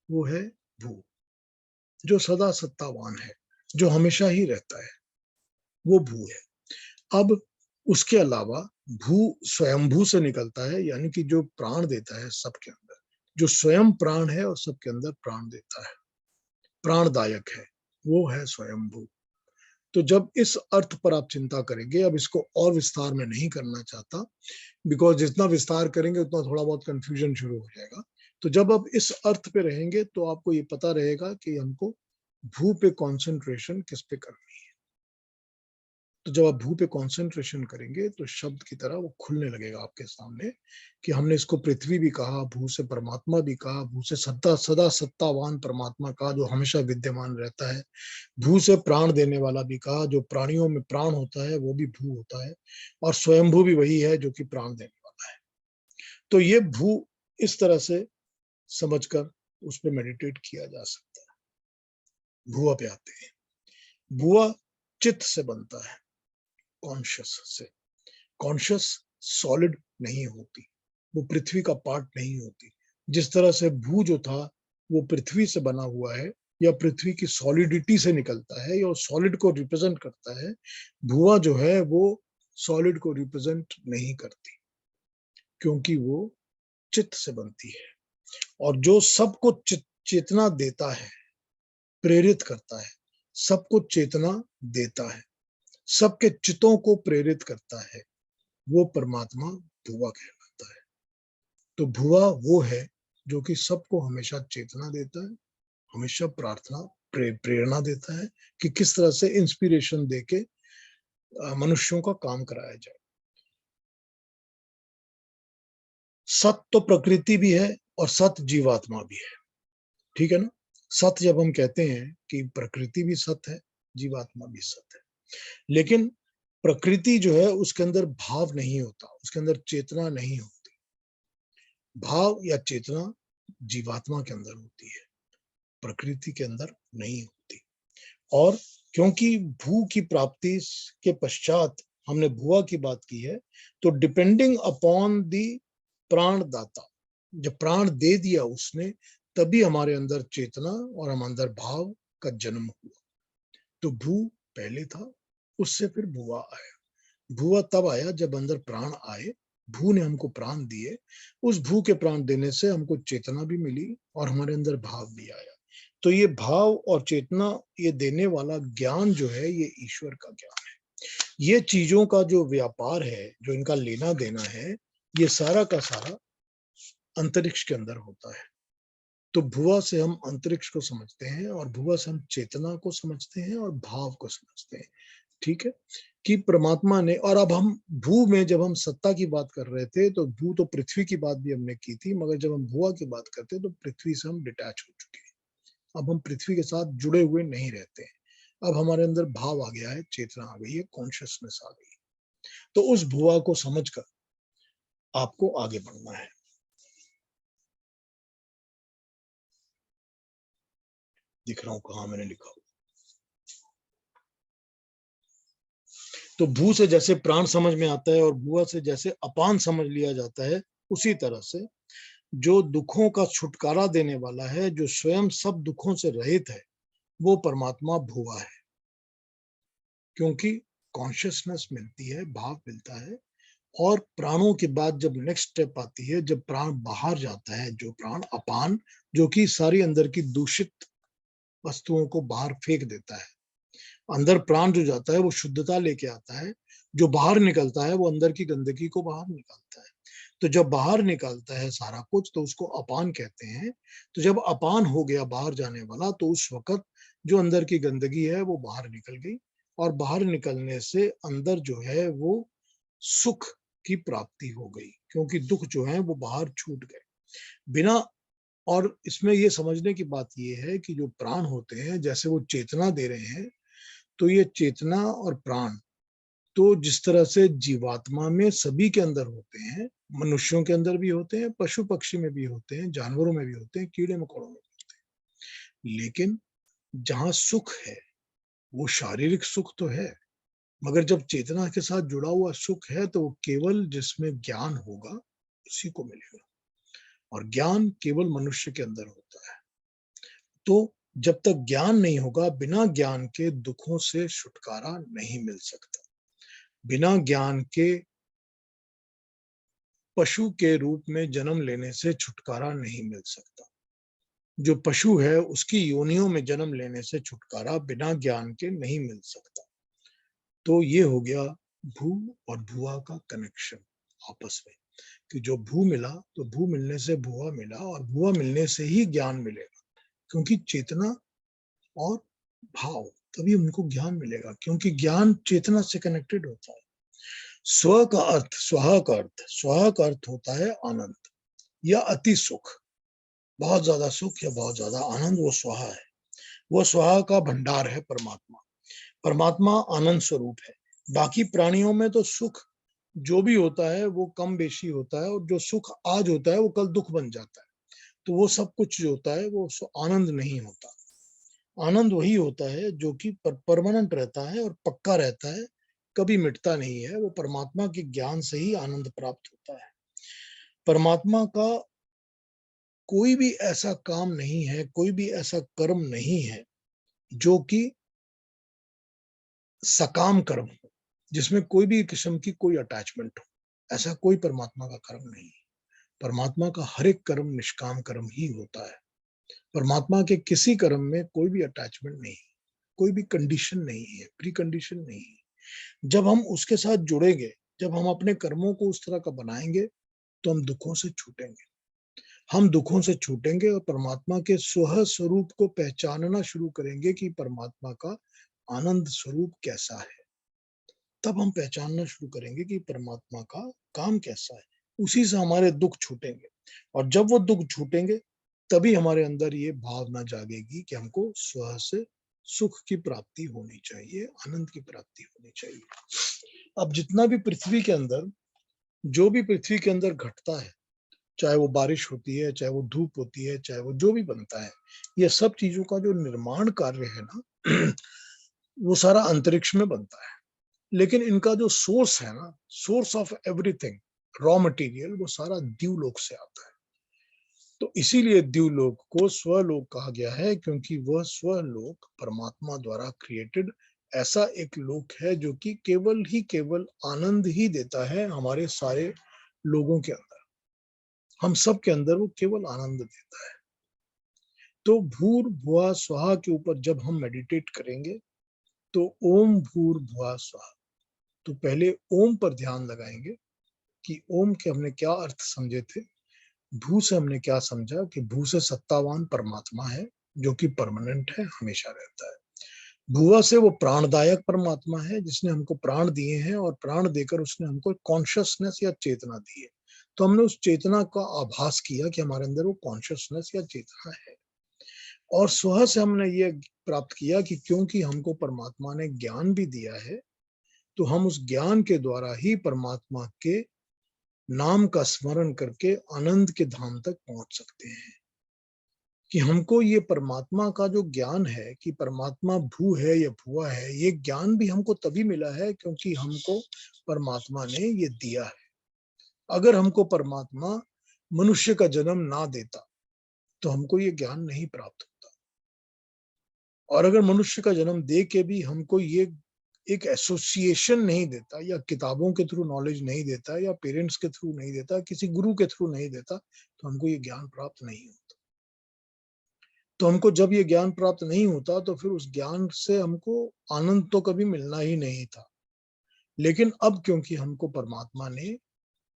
वो है भू। जो सदा सत्तावान है, जो हमेशा ही रहता है, वो भू है। अब उसके अलावा भू स्वयंभू से निकलता है, यानी कि जो प्राण देता है सबके अंदर, जो स्वयं प्राण है और सबके अंदर प्राण देता है, प्राणदायक है, वो है स्वयंभू। तो जब इस अर्थ पर आप चिंता करेंगे, अब इसको और विस्तार में नहीं करना चाहता, बिकॉज जितना विस्तार करेंगे उतना थोड़ा बहुत कंफ्यूजन शुरू हो जाएगा। तो जब आप इस अर्थ पे रहेंगे तो आपको ये पता रहेगा कि हमको भू पे कंसंट्रेशन किस पे करनी है। तो जब आप भू पे कंसंट्रेशन करेंगे तो शब्द की तरह वो खुलने लगेगा आपके सामने कि हमने इसको पृथ्वी भी कहा, भू से परमात्मा भी कहा, भू से सदा सत्तावान परमात्मा कहा जो हमेशा विद्यमान रहता है, भू से प्राण देने वाला भी कहा, जो प्राणियों में प्राण होता है वो भी भू होता है, और स्वयंभू भी वही है जो कि प्राण देने वाला है। तो ये भू इस तरह से समझकर उस पर मेडिटेट किया जा सकता है। भुआ पे आते हैं। भुआ चित्त से बनता है, कॉन्शियस से। कॉन्शियस सॉलिड नहीं होती, वो पृथ्वी का पार्ट नहीं होती। जिस तरह से भू जो था वो पृथ्वी से बना हुआ है या पृथ्वी की सॉलिडिटी से निकलता है या सॉलिड को रिप्रेजेंट करता है, भुआ जो है वो सॉलिड को रिप्रेजेंट नहीं करती, क्योंकि वो चित्त से बनती है। और जो सबको चेतना देता है, प्रेरित करता है, सबको चेतना देता है, सबके चितों को प्रेरित करता है, वो परमात्मा भुआ कहलाता है। तो भुआ वो है जो कि सबको हमेशा चेतना देता है, हमेशा प्रार्थना प्रेरणा देता है कि किस तरह से इंस्पिरेशन देके मनुष्यों का काम कराया जाए। सत तो प्रकृति भी है और सत जीवात्मा भी है, ठीक है ना। सत जब हम कहते हैं कि प्रकृति भी सत है, जीवात्मा भी सत है, लेकिन प्रकृति जो है उसके अंदर भाव नहीं होता, उसके अंदर चेतना नहीं होती। भाव या चेतना जीवात्मा के अंदर होती है, प्रकृति के अंदर नहीं होती। और क्योंकि भू की प्राप्ति के पश्चात हमने भुआ की बात की है, तो डिपेंडिंग अपॉन दी प्राणदाता, जब प्राण दे दिया उसने, तभी हमारे अंदर चेतना और हम अंदर भाव का जन्म हुआ। तो भू पहले था, उससे फिर भुआ आया। भुआ तब आया जब अंदर प्राण आए, भू ने हमको प्राण दिए, उस भू के प्राण देने से हमको चेतना भी मिली और हमारे अंदर भाव भी आया। तो ये भाव और चेतना ये देने वाला ज्ञान जो है ये ईश्वर का ज्ञान है। ये चीजों का जो व्यापार है, जो इनका लेना देना है, ये सारा का सारा अंतरिक्ष के अंदर होता है। तो भुआ से हम अंतरिक्ष को समझते हैं और भुआ से हम चेतना को समझते हैं और भाव को समझते हैं, ठीक है। कि परमात्मा ने, और अब हम भू में जब हम सत्ता की बात कर रहे थे तो भू तो पृथ्वी की बात भी हमने की थी, मगर जब हम भुआ की बात करते हैं तो पृथ्वी से हम डिटैच हो चुके हैं। अब हम पृथ्वी के साथ जुड़े हुए नहीं रहते हैं। अब हमारे अंदर भाव आ गया है, चेतना आ गई है, कॉन्शियसनेस आ गई है। तो उस भुआ को समझकर आपको आगे बढ़ना है। दिख रहा हूं कहां मैंने लिखा हुआ। तो भू से जैसे प्राण समझ में आता है और भुआ से जैसे अपान समझ लिया जाता है, उसी तरह से जो दुखों का छुटकारा देने वाला है, जो स्वयं सब दुखों से रहित है, वो परमात्मा भुआ है। क्योंकि कॉन्शियसनेस मिलती है, भाव मिलता है, और प्राणों के बाद जब नेक्स्ट स्टेप आती है, जब प्राण बाहर जाता है, जो प्राण अपान, जो कि सारी अंदर की दूषित वस्तुओं को बाहर फेंक देता है। अंदर प्राण जो जाता है वो शुद्धता लेके आता है, जो बाहर निकलता है वो अंदर की गंदगी को बाहर निकालता है। तो जब बाहर निकालता है सारा कुछ तो उसको अपान कहते हैं। तो जब अपान हो गया बाहर जाने वाला, तो उस वक्त जो अंदर की गंदगी है वो बाहर निकल गई, और बाहर निकलने से अंदर जो है वो सुख की प्राप्ति हो गई, क्योंकि दुख जो है वो बाहर छूट गए बिना। और इसमें ये समझने की बात ये है कि जो प्राण होते हैं, जैसे वो चेतना दे रहे हैं, तो ये चेतना और प्राण तो जिस तरह से जीवात्मा में सभी के अंदर होते हैं, मनुष्यों के अंदर भी होते हैं, पशु पक्षी में भी होते हैं, जानवरों में भी होते हैं, कीड़े मकोड़ों में भी होते हैं। लेकिन जहां सुख है वो शारीरिक सुख तो है, मगर जब चेतना के साथ जुड़ा हुआ सुख है तो वो केवल जिसमें ज्ञान होगा उसी को मिलेगा, और ज्ञान केवल मनुष्य के अंदर होता है। तो जब तक ज्ञान नहीं होगा, बिना ज्ञान के दुखों से छुटकारा नहीं मिल सकता। बिना ज्ञान के पशु के रूप में जन्म लेने से छुटकारा नहीं मिल सकता। जो पशु है उसकी योनियों में जन्म लेने से छुटकारा बिना ज्ञान के नहीं मिल सकता। तो ये हो गया भू और भुआ का कनेक्शन आपस में, कि जो भू मिला तो भू मिलने से भुआ मिला, और भुआ मिलने से ही ज्ञान मिलेगा, क्योंकि चेतना और भाव तभी उनको ज्ञान मिलेगा, क्योंकि ज्ञान चेतना से कनेक्टेड होता है। स्व का अर्थ, स्व का अर्थ होता है आनंद या अति सुख, बहुत ज्यादा सुख या बहुत ज्यादा आनंद, वो स्व है। वो स्व का भंडार है परमात्मा। परमात्मा आनंद स्वरूप है। बाकी प्राणियों में तो सुख जो भी होता है वो कम बेशी होता है, और जो सुख आज होता है वो कल दुख बन जाता है। तो वो सब कुछ जो होता है वो आनंद नहीं होता। आनंद वही होता है जो कि परमानेंट रहता है और पक्का रहता है, कभी मिटता नहीं है। वो परमात्मा के ज्ञान से ही आनंद प्राप्त होता है। परमात्मा का कोई भी ऐसा काम नहीं है, कोई भी ऐसा कर्म नहीं है जो कि सकाम कर्म हो, जिसमें कोई भी किस्म की कोई अटैचमेंट हो। ऐसा कोई परमात्मा का कर्म नहीं है। परमात्मा का हर एक कर्म निष्काम कर्म ही होता है। परमात्मा के किसी कर्म में कोई भी अटैचमेंट नहीं, कोई भी कंडीशन नहीं है, प्री कंडीशन नहीं है। जब हम उसके साथ जुड़ेंगे, जब हम अपने कर्मों को उस तरह का बनाएंगे, तो हम दुखों से छूटेंगे। हम दुखों से छूटेंगे और परमात्मा के स्व स्वरूप को पहचानना शुरू करेंगे कि परमात्मा का आनंद स्वरूप कैसा है। तब हम पहचानना शुरू करेंगे कि परमात्मा का काम कैसा है। उसी से हमारे दुख छूटेंगे, और जब वो दुख छूटेंगे तभी हमारे अंदर ये भावना जागेगी कि हमको स्व से सुख की प्राप्ति होनी चाहिए, आनंद की प्राप्ति होनी चाहिए। अब जितना भी पृथ्वी के अंदर, जो भी पृथ्वी के अंदर घटता है, चाहे वो बारिश होती है, चाहे वो धूप होती है, चाहे वो जो भी बनता है, ये सब चीजों का जो निर्माण कार्य है ना, वो सारा अंतरिक्ष में बनता है। लेकिन इनका जो सोर्स है ना, source of everything, raw material, वो सारा द्यूलोक से आता है। तो इसीलिए द्यूलोक को स्वलोक कहा गया है, क्योंकि वह स्वलोक परमात्मा द्वारा क्रिएटेड ऐसा एक लोक है जो कि केवल ही केवल आनंद ही देता है हमारे सारे लोगों के अंदर। हम सब के अंदर वो केवल आनंद देता है। तो भूर भुआ स्वाहा के ऊपर जब हम मेडिटेट करेंगे, तो ओम भूर भुआ स्वाहा, तो पहले ओम पर ध्यान लगाएंगे कि ओम के हमने क्या अर्थ समझे थे। भू से हमने क्या समझा कि भू से सत्तावान परमात्मा है जो कि परमानेंट है, हमेशा रहता है। भुआ से वो प्राणदायक परमात्मा है जिसने हमको प्राण दिए हैं, और प्राण देकर उसने हमको कॉन्शियसनेस या चेतना दी है। तो हमने उस चेतना का आभास किया कि हमारे अंदर वो कॉन्शियसनेस या चेतना है। और स्व से हमने ये प्राप्त किया कि क्योंकि हमको परमात्मा ने ज्ञान भी दिया है, तो हम उस ज्ञान के द्वारा ही परमात्मा के नाम का स्मरण करके आनंद के धाम तक पहुंच सकते हैं। कि हमको ये परमात्मा का जो ज्ञान है कि परमात्मा भू है या भुआ है, ये ज्ञान भी हमको तभी मिला है क्योंकि हमको परमात्मा ने ये दिया है। अगर हमको परमात्मा मनुष्य का जन्म ना देता तो हमको ये ज्ञान नहीं प्राप्त होता। और अगर मनुष्य का जन्म दे के भी हमको ये एक एसोसिएशन नहीं देता, या किताबों के थ्रू नॉलेज नहीं देता, या पेरेंट्स के थ्रू नहीं देता, किसी गुरु के थ्रू नहीं देता, तो हमको ये ज्ञान प्राप्त नहीं होता। तो हमको जब ये ज्ञान प्राप्त नहीं होता तो फिर उस ज्ञान से हमको आनंद तो कभी मिलना ही नहीं था। लेकिन अब क्योंकि हमको परमात्मा ने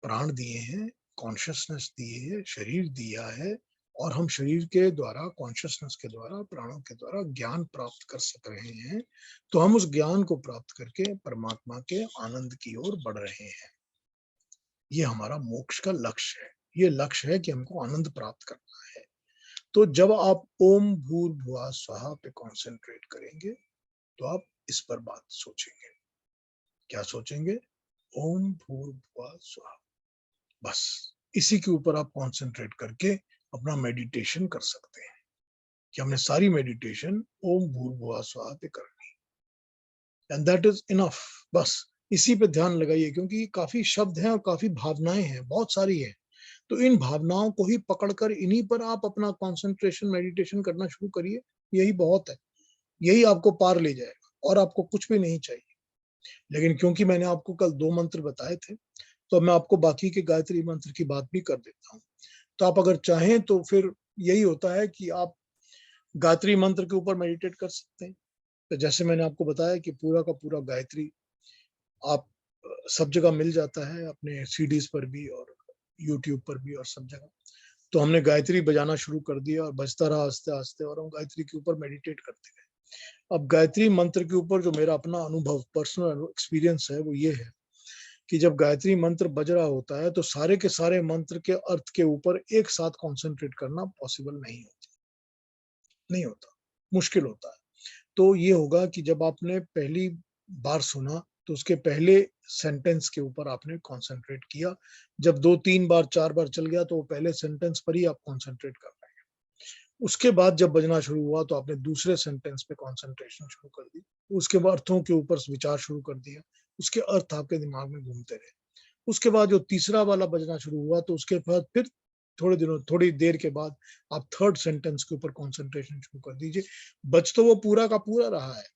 प्राण दिए हैं, कॉन्शियसनेस दी है, शरीर दिया है, और हम शरीर के द्वारा, कॉन्शियसनेस के द्वारा, प्राणों के द्वारा ज्ञान प्राप्त कर सक रहे हैं, तो हम उस ज्ञान को प्राप्त करके परमात्मा के आनंद की ओर बढ़ रहे हैं। ये हमारा मोक्ष का लक्ष्य है। ये लक्ष्य है कि हमको आनंद प्राप्त करना है। तो जब आप ओम भूर भुआ स्वाहा पे कॉन्सेंट्रेट करेंगे, तो आप इस पर बात सोचेंगे। क्या सोचेंगे? ओम भूर भुआ स्वाहा। बस इसी के ऊपर आप कॉन्सेंट्रेट करके अपना मेडिटेशन कर सकते हैं कि हमने सारी मेडिटेशन ओम भूर भुआ स्वाहा पे करनी, एंड दैट इज इनफ। बस इसी पे ध्यान लगाइए, क्योंकि काफी शब्द हैं और काफी भावनाएं हैं, बहुत सारी हैं। तो इन भावनाओं को ही पकड़कर इन्हीं पर आप अपना कंसंट्रेशन, मेडिटेशन करना शुरू करिए। यही बहुत है, यही आपको पार ले जाएगा, और आपको कुछ भी नहीं चाहिए। लेकिन क्योंकि मैंने आपको कल 2 मंत्र बताए थे, तो मैं आपको बाकी के गायत्री मंत्र की बात भी कर देता हूँ। तो आप अगर चाहें तो फिर यही होता है कि आप गायत्री मंत्र के ऊपर मेडिटेट कर सकते हैं। तो जैसे मैंने आपको बताया कि पूरा का पूरा गायत्री आप सब जगह मिल जाता है, अपने सीडीज पर भी और यूट्यूब पर भी और सब जगह। तो हमने गायत्री बजाना शुरू कर दिया और बजता रहा आस्ते आस्ते, और हम गायत्री के ऊपर मेडिटेट करते गए। अब गायत्री मंत्र के ऊपर जो मेरा अपना अनुभव, पर्सनल एक्सपीरियंस है, वो ये है कि जब गायत्री मंत्र बज रहा होता है तो सारे के सारे मंत्र के अर्थ के ऊपर एक साथ कॉन्सेंट्रेट करना पॉसिबल नहीं होता, मुश्किल होता है। तो ये होगा कि जब आपने पहली बार सुना तो उसके पहले सेंटेंस के ऊपर आपने कॉन्सेंट्रेट किया, जब 2-3 बार 4 बार चल गया तो वो पहले सेंटेंस पर ही आप कॉन्सेंट्रेट कर रहे हैं। उसके बाद जब बजना शुरू हुआ तो आपने दूसरे सेंटेंस पे कॉन्सेंट्रेशन शुरू कर दी, उसके बाद अर्थों के ऊपर विचार शुरू कर दिया, उसके अर्थ आपके दिमाग में घूमते रहे। उसके बाद जो तीसरा वाला बजना शुरू हुआ तो उसके बाद फिर थोड़ी देर के बाद आप थर्ड सेंटेंस के ऊपर कॉन्सेंट्रेशन शुरू कर दीजिए। बच तो वो पूरा का पूरा रहा है,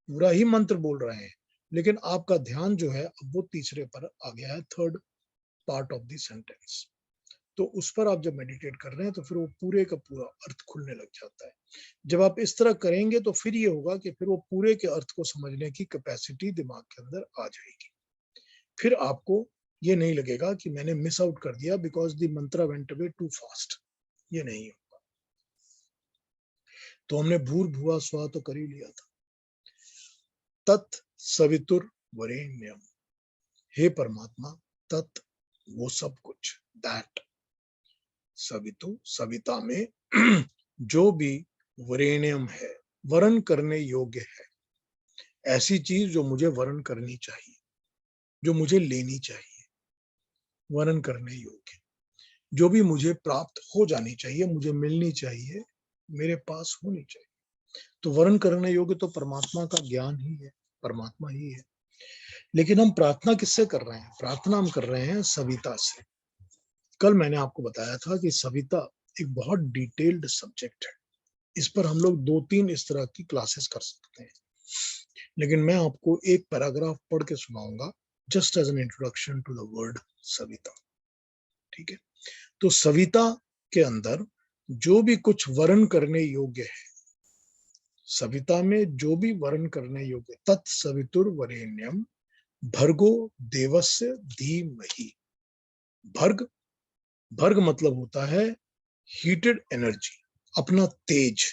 पूरा ही मंत्र बोल रहे हैं, लेकिन आपका ध्यान जो है अब वो तीसरे पर आ गया है, third part of the sentence. तो उस पर आप जब मेडिटेट कर रहे हैं तो फिर वो पूरे का पूरा अर्थ खुलने लग जाता है। जब आप इस तरह करेंगे तो फिर ये होगा कि फिर वो पूरे के अर्थ को समझने की कैपेसिटी दिमाग के अंदर आ जाएगी। फिर आपको ये नहीं लगेगा कि मैंने मिस आउट कर दिया बिकॉज द मंत्र वेंट अवे टू फास्ट, ये नहीं होगा। तो हमने भूर्भुवः स्वः तो कर ही लिया था। तत् सवितुर वरेण्यम, हे परमात्मा, तत् वो सब कुछ, दैट सवितु सविता में जो भी वरेण्यम है, वरण करने योग्य है, ऐसी चीज जो मुझे वरण करनी चाहिए, जो मुझे लेनी चाहिए, वरण करने योग्य, जो भी मुझे प्राप्त हो जानी चाहिए, मुझे मिलनी चाहिए, मेरे पास होनी चाहिए। तो वर्ण करने योग्य तो परमात्मा का ज्ञान ही है, परमात्मा ही है। लेकिन हम प्रार्थना किससे कर रहे हैं? प्रार्थना हम कर रहे हैं सविता से। कल मैंने आपको बताया था कि सविता एक बहुत डिटेल्ड सब्जेक्ट है, इस पर हम लोग 2-3 इस तरह की क्लासेस कर सकते हैं, लेकिन मैं आपको एक पैराग्राफ पढ़ के सुनाऊंगा, just as an introduction to the word Savita. ठीक है, तो सविता के अंदर जो भी कुछ वर्ण करने योग्य है, सविता में जो भी वर्ण करने योग्य, तत् सवितुर वरेण्यम भर्गो देवस्य धीमहि। भर्ग, भर्ग मतलब होता है हीटेड एनर्जी, अपना तेज,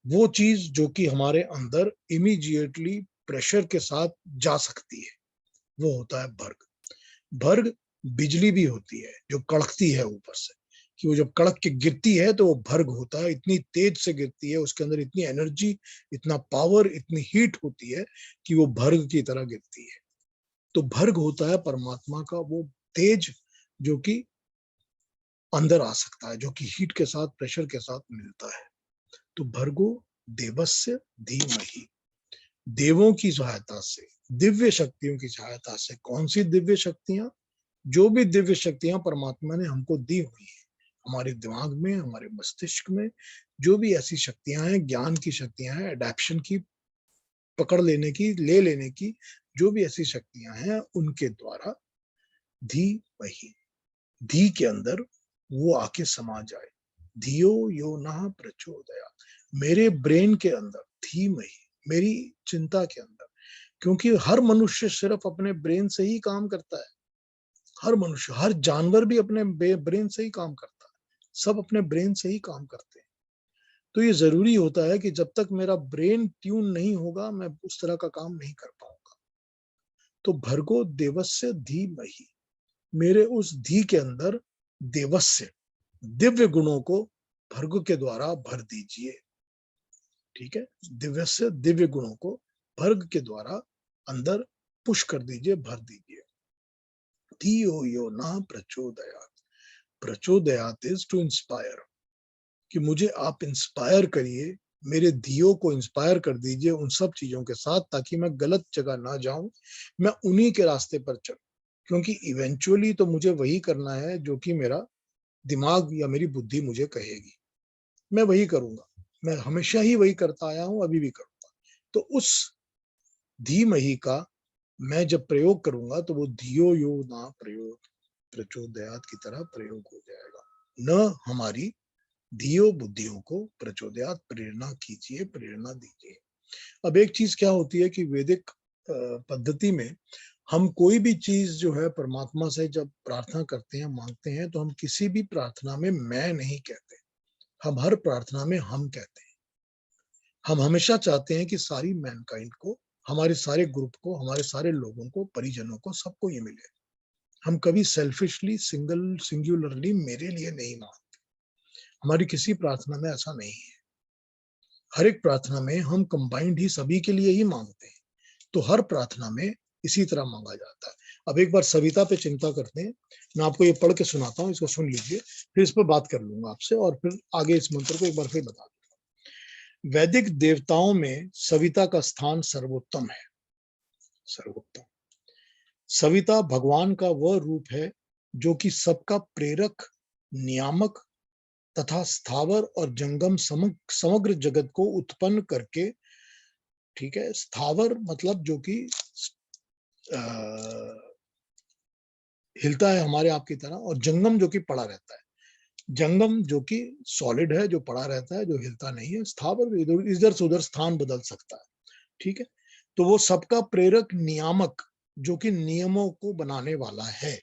वो चीज जो कि हमारे अंदर इमीडिएटली प्रेशर के साथ जा सकती है, वो होता है भर्ग। भर्ग बिजली भी होती है जो कड़कती है ऊपर से, कि वो जब कड़क के गिरती है तो वो भर्ग होता है, इतनी तेज से गिरती है, उसके अंदर इतनी एनर्जी, इतना पावर, इतनी हीट होती है कि वो भर्ग की तरह गिरती है। तो भर्ग होता है परमात्मा का वो तेज जो कि अंदर आ सकता है, जो कि हीट के साथ, प्रेशर के साथ मिलता है। तो भर्गो देवस्य धीमहि, देवों की सहायता से, दिव्य शक्तियों की सहायता से। कौन सी दिव्य शक्तियां? जो भी दिव्य शक्तियां परमात्मा ने हमको दी हुई है, हमारे दिमाग में, हमारे मस्तिष्क में जो भी ऐसी शक्तियां हैं, ज्ञान की शक्तियां हैं, एडेप्शन की, पकड़ लेने की, ले लेने की, जो भी ऐसी शक्तियां हैं, उनके द्वारा धीमहि, धी के अंदर वो आके समा जाए। धियो यो नः प्रचोदयात्, मेरे ब्रेन के अंदर, धीमहि, मेरी चिंता के अंदर, क्योंकि हर मनुष्य सिर्फ अपने ब्रेन से ही काम करता है। हर मनुष्य, हर जानवर भी अपने ब्रेन से ही काम करता है, सब अपने ब्रेन से ही काम करते हैं। तो ये जरूरी होता है कि जब तक मेरा ब्रेन ट्यून नहीं होगा, मैं उस तरह का काम नहीं कर पाऊंगा। तो भर्गो देवस्य धीमहि, मेरे उस धी के अंदर देवस्य, दिव्य गुणों को भर्ग के द्वारा भर दीजिए। ठीक है, दिव्यस्य, दिव्य गुणों को भर्ग के द्वारा अंदर पुश कर दीजिए, भर दीजिए। धियो यो न प्रचोदयात्, प्रचोदयात् इज टू इंस्पायर, कि मुझे आप इंस्पायर करिए, मेरे धियो को इंस्पायर कर दीजिए उन सब चीजों के साथ, ताकि मैं गलत जगह ना जाऊं, मैं उन्हीं के रास्ते पर चलूं, क्योंकि इवेंचुअली तो मुझे वही करना है जो कि मेरा दिमाग या मेरी बुद्धि मुझे कहेगी, मैं वही करूंगा, मैं हमेशा ही वही करता आया हूं, अभी भी करूंगा। तो उस धीमहि का मैं जब प्रयोग करूंगा तो वो धियो यो ना प्रयोग प्रचोदयात की तरह प्रयोग हो जाएगा। न हमारी धियो बुद्धियों को प्रचोदयात, प्रेरणा कीजिए, प्रेरणा दीजिए। अब एक चीज क्या होती है कि वैदिक पद्धति में हम कोई भी चीज जो है परमात्मा से जब प्रार्थना करते हैं, मांगते हैं, तो हम किसी भी प्रार्थना में मैं नहीं कहते, हम हर प्रार्थना में हम कहते हैं। हम हमेशा चाहते हैं कि सारी मैनकाइंड को, हमारे सारे ग्रुप को, हमारे सारे लोगों को, परिजनों को, सबको ये मिले। हम कभी सेल्फिशली, सिंगुलरली मेरे लिए नहीं मांगते। हमारी किसी प्रार्थना में ऐसा नहीं है। हर एक प्रार्थना में हम कंबाइंड ही सभी के लिए ही मांगते हैं। तो हर प्रार्थना में इसी तरह मांगा जाता है। अब एक बार सविता पे चिंता करते हैं। मैं आपको ये पढ़ के सुनाता हूँ, इसको सुन लीजिए, फिर इस पर बात कर लूंगा आपसे और फिर आगे इस मंत्र को एक बार फिर बता दूंगा। वैदिक देवताओं में सविता का स्थान सर्वोत्तम है। सर्वोत्तम। सविता भगवान का वह रूप है जो कि सबका प्रेरक, नियामक तथा स्थावर और जंगम समग्र जगत को उत्पन्न करके, ठीक है, स्थावर मतलब जो कि हिलता है हमारे आपकी तरह, और जंगम जो कि पड़ा रहता है। जंगम जो कि सॉलिड है, जो पड़ा रहता है, जो हिलता नहीं है। स्थावर इधर से उधर स्थान बदल सकता है, ठीक है। तो वो सबका प्रेरक, नियामक जो कि नियमों को बनाने वाला है,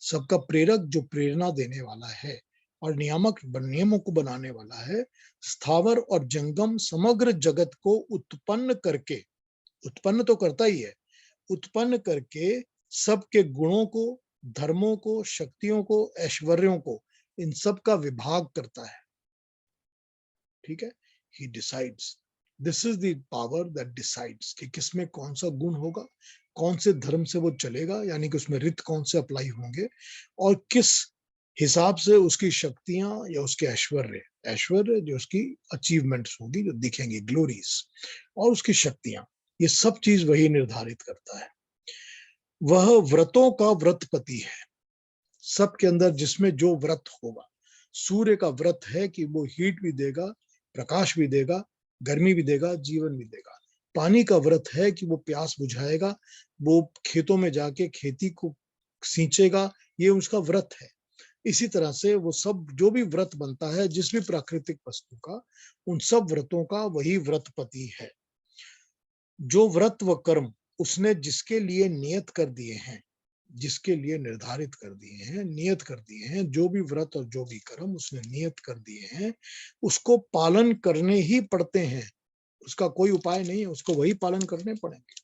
सबका प्रेरक जो प्रेरणा देने वाला है, और नियामक नियमों को बनाने वाला है। स्थावर और जंगम समग्र जगत को उत्पन्न करके, उत्पन्न तो करता ही है, उत्पन्न करके सबके गुणों को, धर्मों को, शक्तियों को, ऐश्वर्यों को, इन सब का विभाग करता है, ठीक है। He decides. This is the power that decides कि किसमें कौन सा गुण होगा, कौन से धर्म से वो चलेगा, यानी कि उसमें रित कौन से अप्लाई होंगे, और किस हिसाब से उसकी शक्तियां या उसके ऐश्वर्य जो उसकी अचीवमेंट्स होगी, जो दिखेंगी, ग्लोरीज, और उसकी शक्तियां, ये सब चीज वही निर्धारित करता है। वह व्रतों का व्रतपति है। सबके अंदर जिसमें जो व्रत होगा, सूर्य का व्रत है कि वो हीट भी देगा, प्रकाश भी देगा, गर्मी भी देगा, जीवन भी देगा। पानी का व्रत है कि वो प्यास बुझाएगा, वो खेतों में जाके खेती को सींचेगा, ये उसका व्रत है। इसी तरह से वो सब जो भी व्रत बनता है जिस भी प्राकृतिक वस्तु का, उन सब व्रतों का वही व्रतपति है। जो व्रत व कर्म उसने जिसके लिए नियत कर दिए हैं, जिसके लिए निर्धारित कर दिए हैं, नियत कर दिए हैं, जो भी व्रत और जो भी कर्म उसने नियत कर दिए हैं, उसको पालन करने ही पड़ते हैं। उसका कोई उपाय नहीं है, उसको वही पालन करने पड़ेंगे।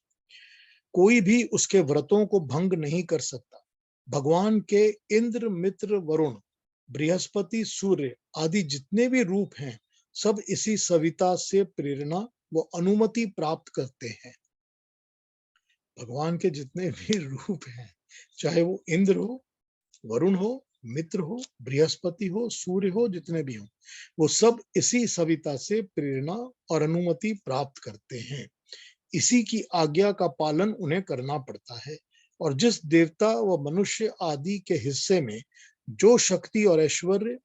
कोई भी उसके व्रतों को भंग नहीं कर सकता। भगवान के इंद्र, मित्र, वरुण, बृहस्पति, सूर्य आदि जितने भी रूप हैं, सब इसी सविता से प्रेरणा व अनुमति प्राप्त करते हैं। भगवान के जितने भी रूप हैं, चाहे वो इंद्र हो, वरुण हो, मित्र हो, बृहस्पति हो, सूर्य हो, जितने भी हो, वो सब इसी सविता से प्रेरणा और अनुमति प्राप्त करते हैं। इसी की आज्ञा का पालन उन्हें करना पड़ता है। और जिस देवता व मनुष्य आदि के हिस्से में जो शक्ति और ऐश्वर्य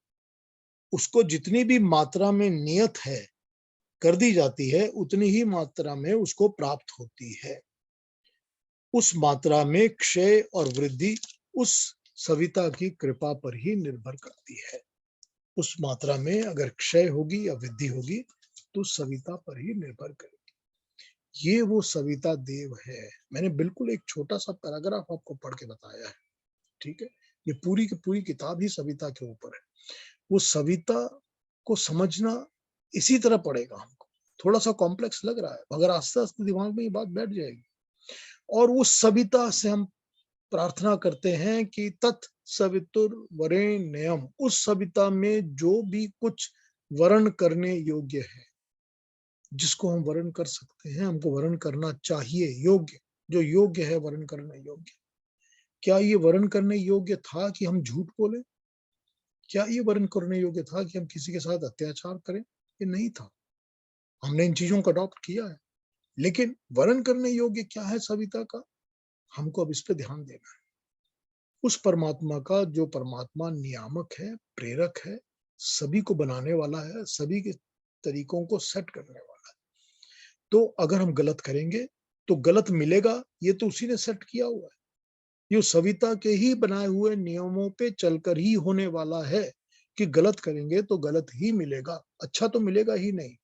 उसको जितनी भी मात्रा में नियत है, कर दी जाती है, उतनी ही मात्रा में उसको प्राप्त होती है। उस मात्रा में क्षय और वृद्धि उस सविता की कृपा पर ही निर्भर करती है। उस मात्रा में अगर क्षय होगी या वृद्धि होगी तो सविता पर ही निर्भर करेगी। ये वो सविता देव है। मैंने बिल्कुल एक छोटा सा पैराग्राफ आपको पढ़ के बताया है, ठीक है। ये पूरी की पूरी किताब ही सविता के ऊपर है। वो सविता को समझना इसी तरह पड़ेगा हमको। थोड़ा सा कॉम्प्लेक्स लग रहा है, मगर आस्ते आस्ते दिमाग में ये बात बैठ जाएगी। और उस सविता से हम प्रार्थना करते हैं कि तत् सवितुर वरेण्यम, उस सविता में जो भी कुछ वर्ण करने योग्य है, जिसको हम वर्ण कर सकते हैं, हमको वर्ण करना चाहिए, योग्य, जो योग्य है वर्ण करने योग्य। क्या ये वर्ण करने योग्य था कि हम झूठ बोले? क्या ये वर्ण करने योग्य था कि हम किसी के साथ अत्याचार करें? ये नहीं था। हमने इन चीजों को अडॉप्ट किया है, लेकिन वर्ण करने योग्य क्या है सविता का, हमको अब इस पे ध्यान देना है। उस परमात्मा का, जो परमात्मा नियामक है, प्रेरक है, सभी को बनाने वाला है, सभी के तरीकों को सेट करने वाला है। तो अगर हम गलत करेंगे तो गलत मिलेगा, ये तो उसी ने सेट किया हुआ है। ये सविता के ही बनाए हुए नियमों पे चलकर ही होने वाला है कि गलत करेंगे तो गलत ही मिलेगा, अच्छा तो मिलेगा ही नहीं।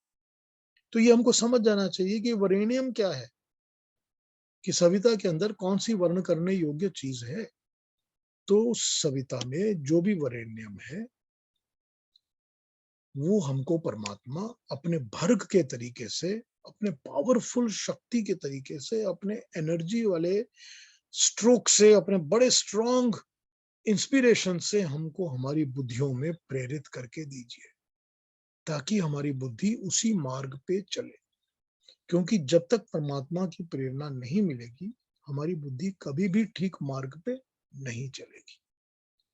तो ये हमको समझ जाना चाहिए कि वरेण्यम क्या है, कि सविता के अंदर कौन सी वर्ण करने योग्य चीज है। तो उस सविता में जो भी वरेण्यम है, वो हमको परमात्मा अपने भर्ग के तरीके से, अपने पावरफुल शक्ति के तरीके से, अपने एनर्जी वाले स्ट्रोक से, अपने बड़े स्ट्रॉन्ग इंस्पिरेशन से हमको हमारी बुद्धियों में प्रेरित करके दीजिए, ताकि हमारी बुद्धि उसी मार्ग पे चले। क्योंकि जब तक परमात्मा की प्रेरणा नहीं मिलेगी, हमारी बुद्धि कभी भी ठीक मार्ग पे नहीं चलेगी।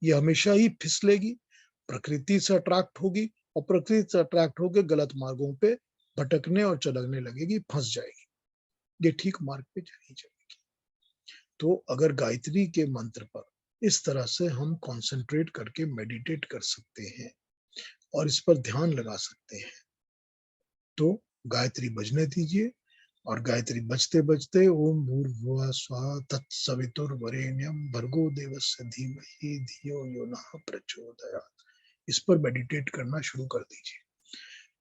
ये हमेशा ही फिसलेगी, प्रकृति से अट्रैक्ट होगी, और प्रकृति से अट्रैक्ट होकर गलत मार्गों पे भटकने और चलने लगेगी, फंस जाएगी, ये ठीक मार्ग पे नहीं चलेगी। तो अगर गायत्री के मंत्र पर इस तरह से हम कंसंट्रेट करके मेडिटेट कर सकते हैं और इस पर ध्यान लगा सकते हैं, तो गायत्री बजने दीजिए, और गायत्री बजते बजते ओम भूर्भुवः स्वः तत्सवितुर्वरेण्यं भर्गो देवस्य धीमहि धियो यो नः प्रचोदयात्, इस पर मेडिटेट करना शुरू कर दीजिए।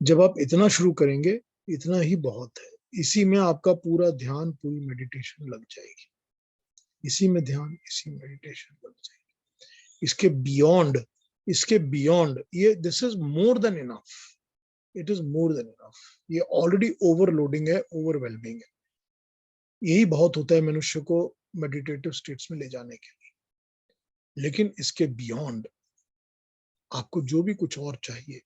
जब आप इतना शुरू करेंगे, इतना ही बहुत है, इसी में आपका पूरा ध्यान, पूरी मेडिटेशन लग जाएगी, इसी में ध्यान, इसी मेडिटेशन लग जाएगी। इसके बियॉन्ड ये this is more than enough, it is more than enough. ये ऑलरेडी ओवरलोडिंग है, ओवरवेलमिंग है। यही बहुत होता है मनुष्य को मेडिटेटिव स्टेट्स में ले जाने के लिए। लेकिन इसके बियॉन्ड आपको जो भी कुछ और चाहिए,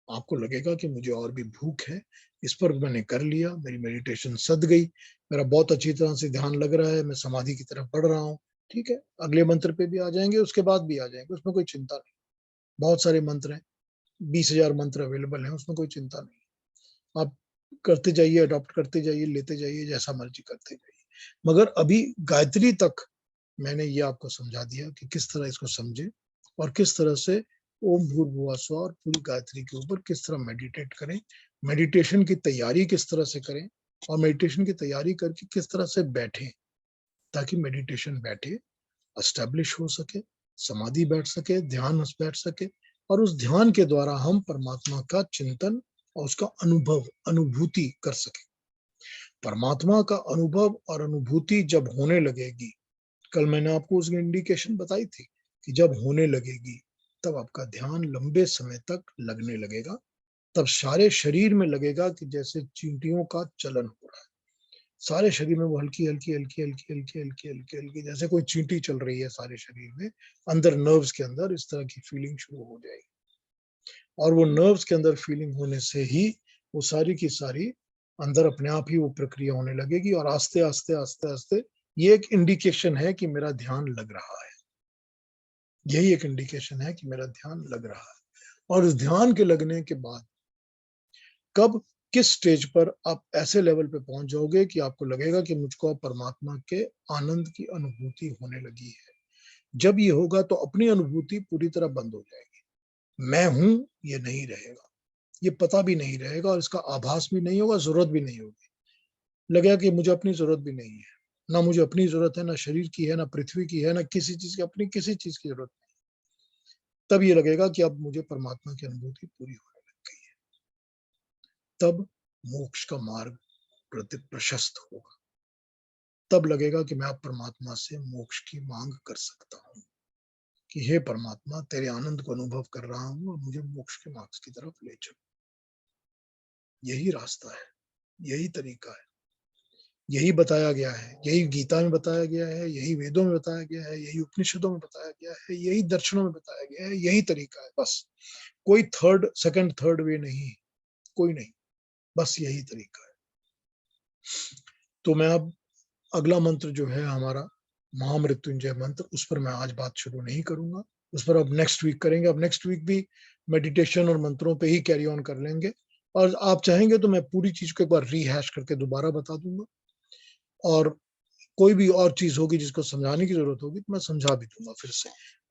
आपको लगेगा कि मुझे और भी भूख है, इस पर मैंने कर लिया, मेरी मेडिटेशन सद गई, मेरा बहुत अच्छी तरह से ध्यान लग रहा है, मैं समाधि की तरफ बढ़ रहा हूँ, ठीक है, अगले मंत्र पे भी आ जाएंगे, उसके बाद भी आ जाएंगे, उसमें कोई चिंता नहीं। बहुत सारे मंत्र हैं, 20,000 मंत्र अवेलेबल हैं, उसमें कोई चिंता नहीं। आप करते जाइए, अडॉप्ट करते जाइए, लेते जाइए, जैसा मर्जी करते जाइए। मगर अभी गायत्री तक मैंने ये आपको समझा दिया कि किस तरह इसको समझे और किस तरह से ओम भूर्भुवः स्वः और पूरी गायत्री के ऊपर किस तरह मेडिटेट करें, मेडिटेशन की तैयारी किस तरह से करें, और मेडिटेशन की तैयारी करके किस तरह से बैठें, ताकि मेडिटेशन बैठे, एस्टेब्लिश हो सके, समाधि बैठ सके, ध्यान बैठ सके, और उस ध्यान के द्वारा हम परमात्मा का चिंतन और उसका अनुभूति कर सके। परमात्मा का अनुभव और अनुभूति जब होने लगेगी, कल मैंने आपको उसकी इंडिकेशन बताई थी कि जब होने लगेगी, तब आपका ध्यान लंबे समय तक लगने लगेगा, तब सारे शरीर में लगेगा कि जैसे चींटियों का चलन हो रहा है, सारे शरीर में वो हल्की हल्की हल्की हल्की हल्की हल्की हल्की हल्की जैसे कोई चींटी चल रही है सारे शरीर में, अंदर नर्व्स के अंदर इस तरह की फीलिंग शुरू हो जाएगी। और वो नर्व्स के अंदर फीलिंग होने से ही वो सारी की सारी अंदर अपने आप ही वो प्रक्रिया होने लगेगी, और आस्ते आस्ते आस्ते आस्ते ये एक इंडिकेशन है कि मेरा ध्यान लग रहा है, यही एक इंडिकेशन है कि मेरा ध्यान लग रहा है। और इस ध्यान के लगने के बाद कब किस स्टेज पर आप ऐसे लेवल पे पहुंच जाओगे कि आपको लगेगा कि मुझको परमात्मा के आनंद की अनुभूति होने लगी है। जब ये होगा तो अपनी अनुभूति पूरी तरह बंद हो जाएगी, मैं हूं ये नहीं रहेगा, ये पता भी नहीं रहेगा, और इसका आभास भी नहीं होगा, जरूरत भी नहीं होगी। लगेगा कि मुझे अपनी जरूरत भी नहीं है, ना मुझे अपनी जरूरत है, ना शरीर की है, ना पृथ्वी की है, ना किसी चीज की, अपनी किसी चीज की जरूरत नहीं। तब ये लगेगा कि अब मुझे परमात्मा की अनुभूति पूरी होने लग गई है। तब मोक्ष का मार्ग प्रशस्त होगा, तब लगेगा कि मैं अब परमात्मा से मोक्ष की मांग कर सकता हूँ कि हे परमात्मा, तेरे आनंद को अनुभव कर रहा हूँ और मुझे मोक्ष के मार्ग की तरफ ले चलो। यही रास्ता है, यही तरीका है, यही बताया गया है, यही गीता में बताया गया है, यही वेदों में बताया गया है, यही उपनिषदों में बताया गया है, यही दर्शनों में बताया गया है, यही तरीका है। बस कोई सेकंड थर्ड वे नहीं, कोई नहीं, बस यही तरीका है। तो मैं अब अगला मंत्र जो है हमारा महामृत्युंजय मंत्र, उस पर मैं आज बात शुरू नहीं करूंगा, उस पर अब नेक्स्ट वीक करेंगे। अब नेक्स्ट वीक भी मेडिटेशन और मंत्रों पे ही कैरी ऑन कर लेंगे, और आप चाहेंगे तो मैं पूरी चीज को एक बार रीहैश करके दोबारा बता दूंगा, और कोई भी और चीज होगी जिसको समझाने की जरूरत होगी तो मैं समझा भी दूंगा,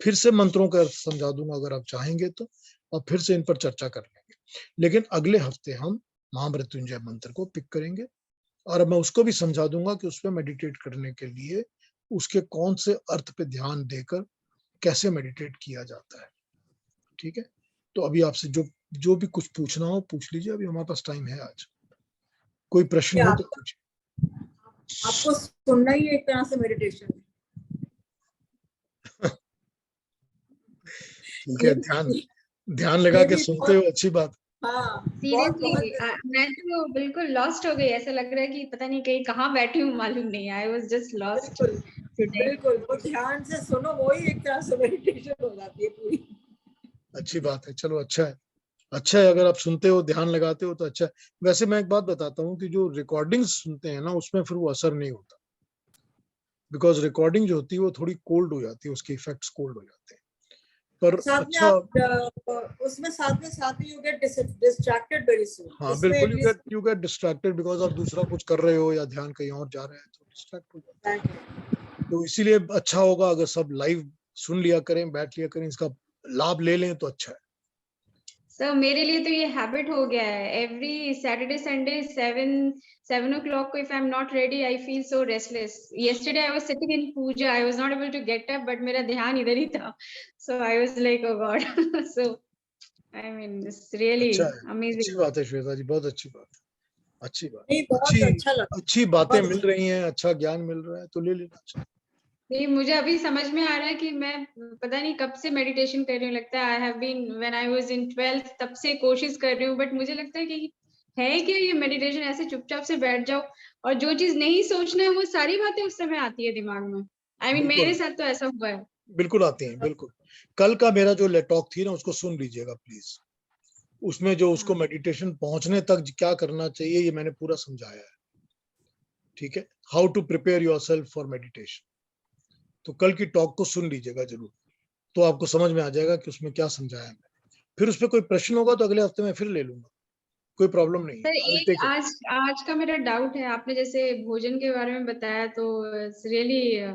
फिर से मंत्रों का अर्थ समझा दूंगा अगर आप चाहेंगे तो, और फिर से इन पर चर्चा कर लेंगे। लेकिन अगले हफ्ते हम महामृत्युंजय मंत्र को पिक करेंगे, और मैं उसको भी समझा दूंगा कि उस पर मेडिटेट करने के लिए उसके कौन से अर्थ पे ध्यान देकर कैसे मेडिटेट किया जाता है। ठीक है, तो अभी आपसे जो भी कुछ पूछना हो पूछ लीजिए, अभी हमारे पास टाइम है आज। कोई प्रश्न हो तो पूछिए। आपको सुनना ही एक तरह से मेडिटेशन है। ठीक है, ध्यान लगा के सुनते हो, अच्छी बात। हाँ बहुत सीरियसली बहुत मैं तो बिल्कुल लॉस्ट हो गई, ऐसा लग रहा है कि पता नहीं कहीं कहाँ बैठी हूँ, मालूम नहीं। आई वाज जस्ट लॉस्ट बिल्कुल टुडे। बिल्कुल, वो ध्यान से सुनो, वही एक तरह से मेडिटेशन हो जाती है पूरी। अच्छी बात है, चलो अच्छा है। अच्छा है अगर आप सुनते हो, ध्यान लगाते हो तो अच्छा है। वैसे मैं एक बात बताता हूँ कि जो रिकॉर्डिंग्स सुनते हैं ना, उसमें फिर वो असर नहीं होता, बिकॉज रिकॉर्डिंग जो होती है वो थोड़ी कोल्ड हो जाती है, उसके इफेक्ट्स कोल्ड हो जाते हैं। पर साथ में अच्छा, आप उसमें साथ में you get distracted very soon. हाँ इसमें बिल्कुल, at least you get distracted because आप दूसरा कुछ कर रहे हो या ध्यान कहीं और जा रहा है तो डिस्ट्रैक्ट हो जाते हैं। तो इसीलिए अच्छा होगा अगर सब लाइव सुन लिया करें, बैठ लिया करें, इसका लाभ ले लें तो अच्छा है। सर मेरे लिए तो ये हैबिट हो गया है, एवरी सैटरडे संडे 7 o'clock को if I am not ready I feel so restless. Yesterday I was sitting in puja, I was not able to get up, but मेरा ध्यान इधर ही था। So I was like oh God. So I mean it's really अच्छा है, अच्छी amazing. बात है श्वेता जी, बहुत अच्छी बात है, अच्छी बात, नहीं, अच्छी बहुत अच्छा लगा, अच्छी बातें बहुत मिल रही हैं, अच्छा ज्ञान मिल रहा है तो ले लेना चाहिए। नहीं, मुझे अभी समझ में आ रहा है कि मैं पता नहीं कब से मेडिटेशन कर रही हूँ। लगता है I have been when I was in 12th, तब से कोशिश कर रही हूँ, बट मुझे लगता है कि है क्या ये मेडिटेशन, ऐसे चुपचाप से बैठ जाओ और जो चीज नहीं सोचना है वो सारी बातें उस समय आती है दिमाग में। आई मीन मेरे बिल्कुल साथ तो ऐसा हुआ है। बिल्कुल आती हैं, बिल्कुल। कल का मेरा जो टॉक थी ना, उसको सुन लीजिएगा प्लीज। उसमें जो उसको हाँ। मेडिटेशन पहुंचने तक क्या करना चाहिए ये मैंने पूरा समझाया है, ठीक है, how to prepare yourself for meditation. तो कल की टॉक को सुन लीजिएगा जरूर, तो आपको समझ में आ जाएगा कि उसमें क्या समझाया है। फिर उस पर कोई प्रश्न होगा तो अगले हफ्ते में फिर ले लूंगा, कोई प्रॉब्लम नहीं है, सर आई विल एक टेक इट। आज आज का मेरा डाउट है, आपने जैसे भोजन के बारे में बताया तो इट्स रियली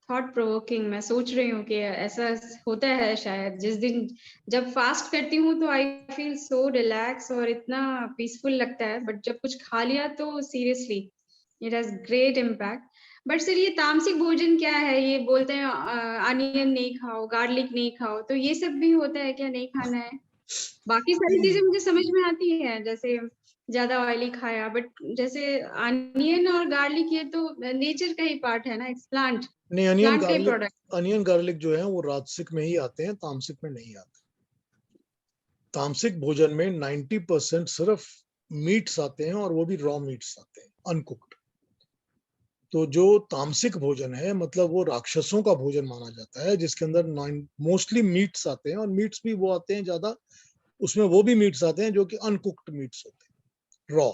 थॉट प्रोवोकिंग। मैं सोच रही हूँ कि ऐसा होता है शायद, जिस दिन जब फास्ट करती हूँ तो आई फील सो रिलैक्स और इतना पीसफुल लगता है, बट जब कुछ खा लिया तो seriously it has great impact. But sir ये तामसिक भोजन क्या है? ये बोलते हैं अनियन नहीं खाओ, गार्लिक नहीं खाओ, तो ये सब भी होता है क्या, नहीं खाना है? बाकी सारी चीजें मुझे समझ में आती है, जैसे ज्यादा ऑयली खाया, बट जैसे अनियन और गार्लिक ये तो नेचर का ही पार्ट है ना, इट्स प्लांट नहीं, प्लांट का ही प्रोडक्ट। अनियन गार्लिक जो है वो राजसिक में ही आते हैं, तामसिक में नहीं आते। तामसिक भोजन में 90% सिर्फ मीट्स आते हैं, और वो भी रॉ मीट्स आते हैं, अनकुक्ड। तो जो तामसिक भोजन है मतलब वो राक्षसों का भोजन माना जाता है, जिसके अंदर मोस्टली मीट्स आते हैं, और मीट्स भी वो आते हैं ज्यादा, उसमें वो भी मीट्स आते हैं जो कि अनकुक्ड मीट्स होते हैं, रॉ।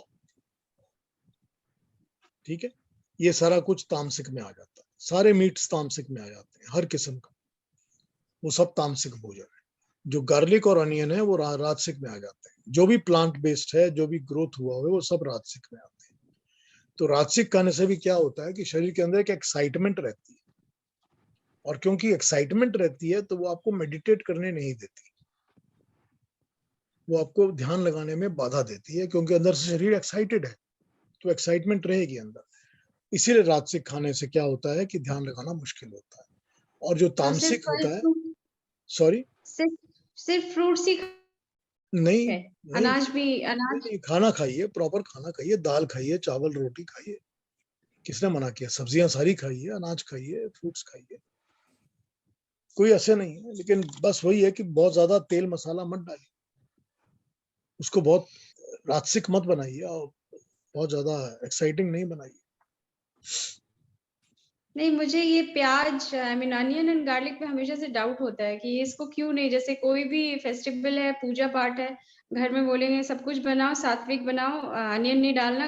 ठीक है, ये सारा कुछ तामसिक में आ जाता है, सारे मीट्स तामसिक में आ जाते हैं, हर किस्म का, वो सब तामसिक भोजन है। जो गार्लिक और अनियन है वो राजसिक में आ जाते हैं। जो भी प्लांट बेस्ड है, जो भी ग्रोथ हुआ है, वो सब राजसिक में आते हैं। तो राजसिक खाने से भी क्या होता है कि शरीर के अंदर एक एक्साइटमेंट रहती है, और क्योंकि एक्साइटमेंट रहती है तो वो आपको मेडिटेट करने नहीं देती, वो आपको ध्यान लगाने में बाधा देती है, क्योंकि अंदर से शरीर एक्साइटेड है, तो एक्साइटमेंट रहेगी अंदर। इसीलिए राजसिक खाने से क्या होता है कि ध्यान लगाना मुश्किल होता है। और जो तो सिर्फ तामसिक फल होता है, फ्रूट, सॉरी, सिर्फ फ्रूट्स ही नहीं है? नहीं अनाज भी, नहीं, अनाज नहीं, खाना खाइए, प्रॉपर खाना खाइए, दाल खाइए, चावल रोटी खाइए, किसने मना किया? सब्जियां सारी खाइए, अनाज खाइए, फ्रूट्स खाइए, कोई ऐसे नहीं है। लेकिन बस वही है कि बहुत ज्यादा तेल मसाला मत डालिए, उसको बहुत राजसिक मत बनाइए, और बहुत ज्यादा एक्साइटिंग नहीं बनाइए। नहीं, मुझे ये प्याज, I mean onion and garlic पे हमेशा से डाउट होता है कि इसको क्यों नहीं, जैसे कोई भी फेस्टिवल है, पूजा पाठ है, घर में बोलेंगे सब कुछ बनाओ, सात्विक बनाओ, अनियन नहीं डालना,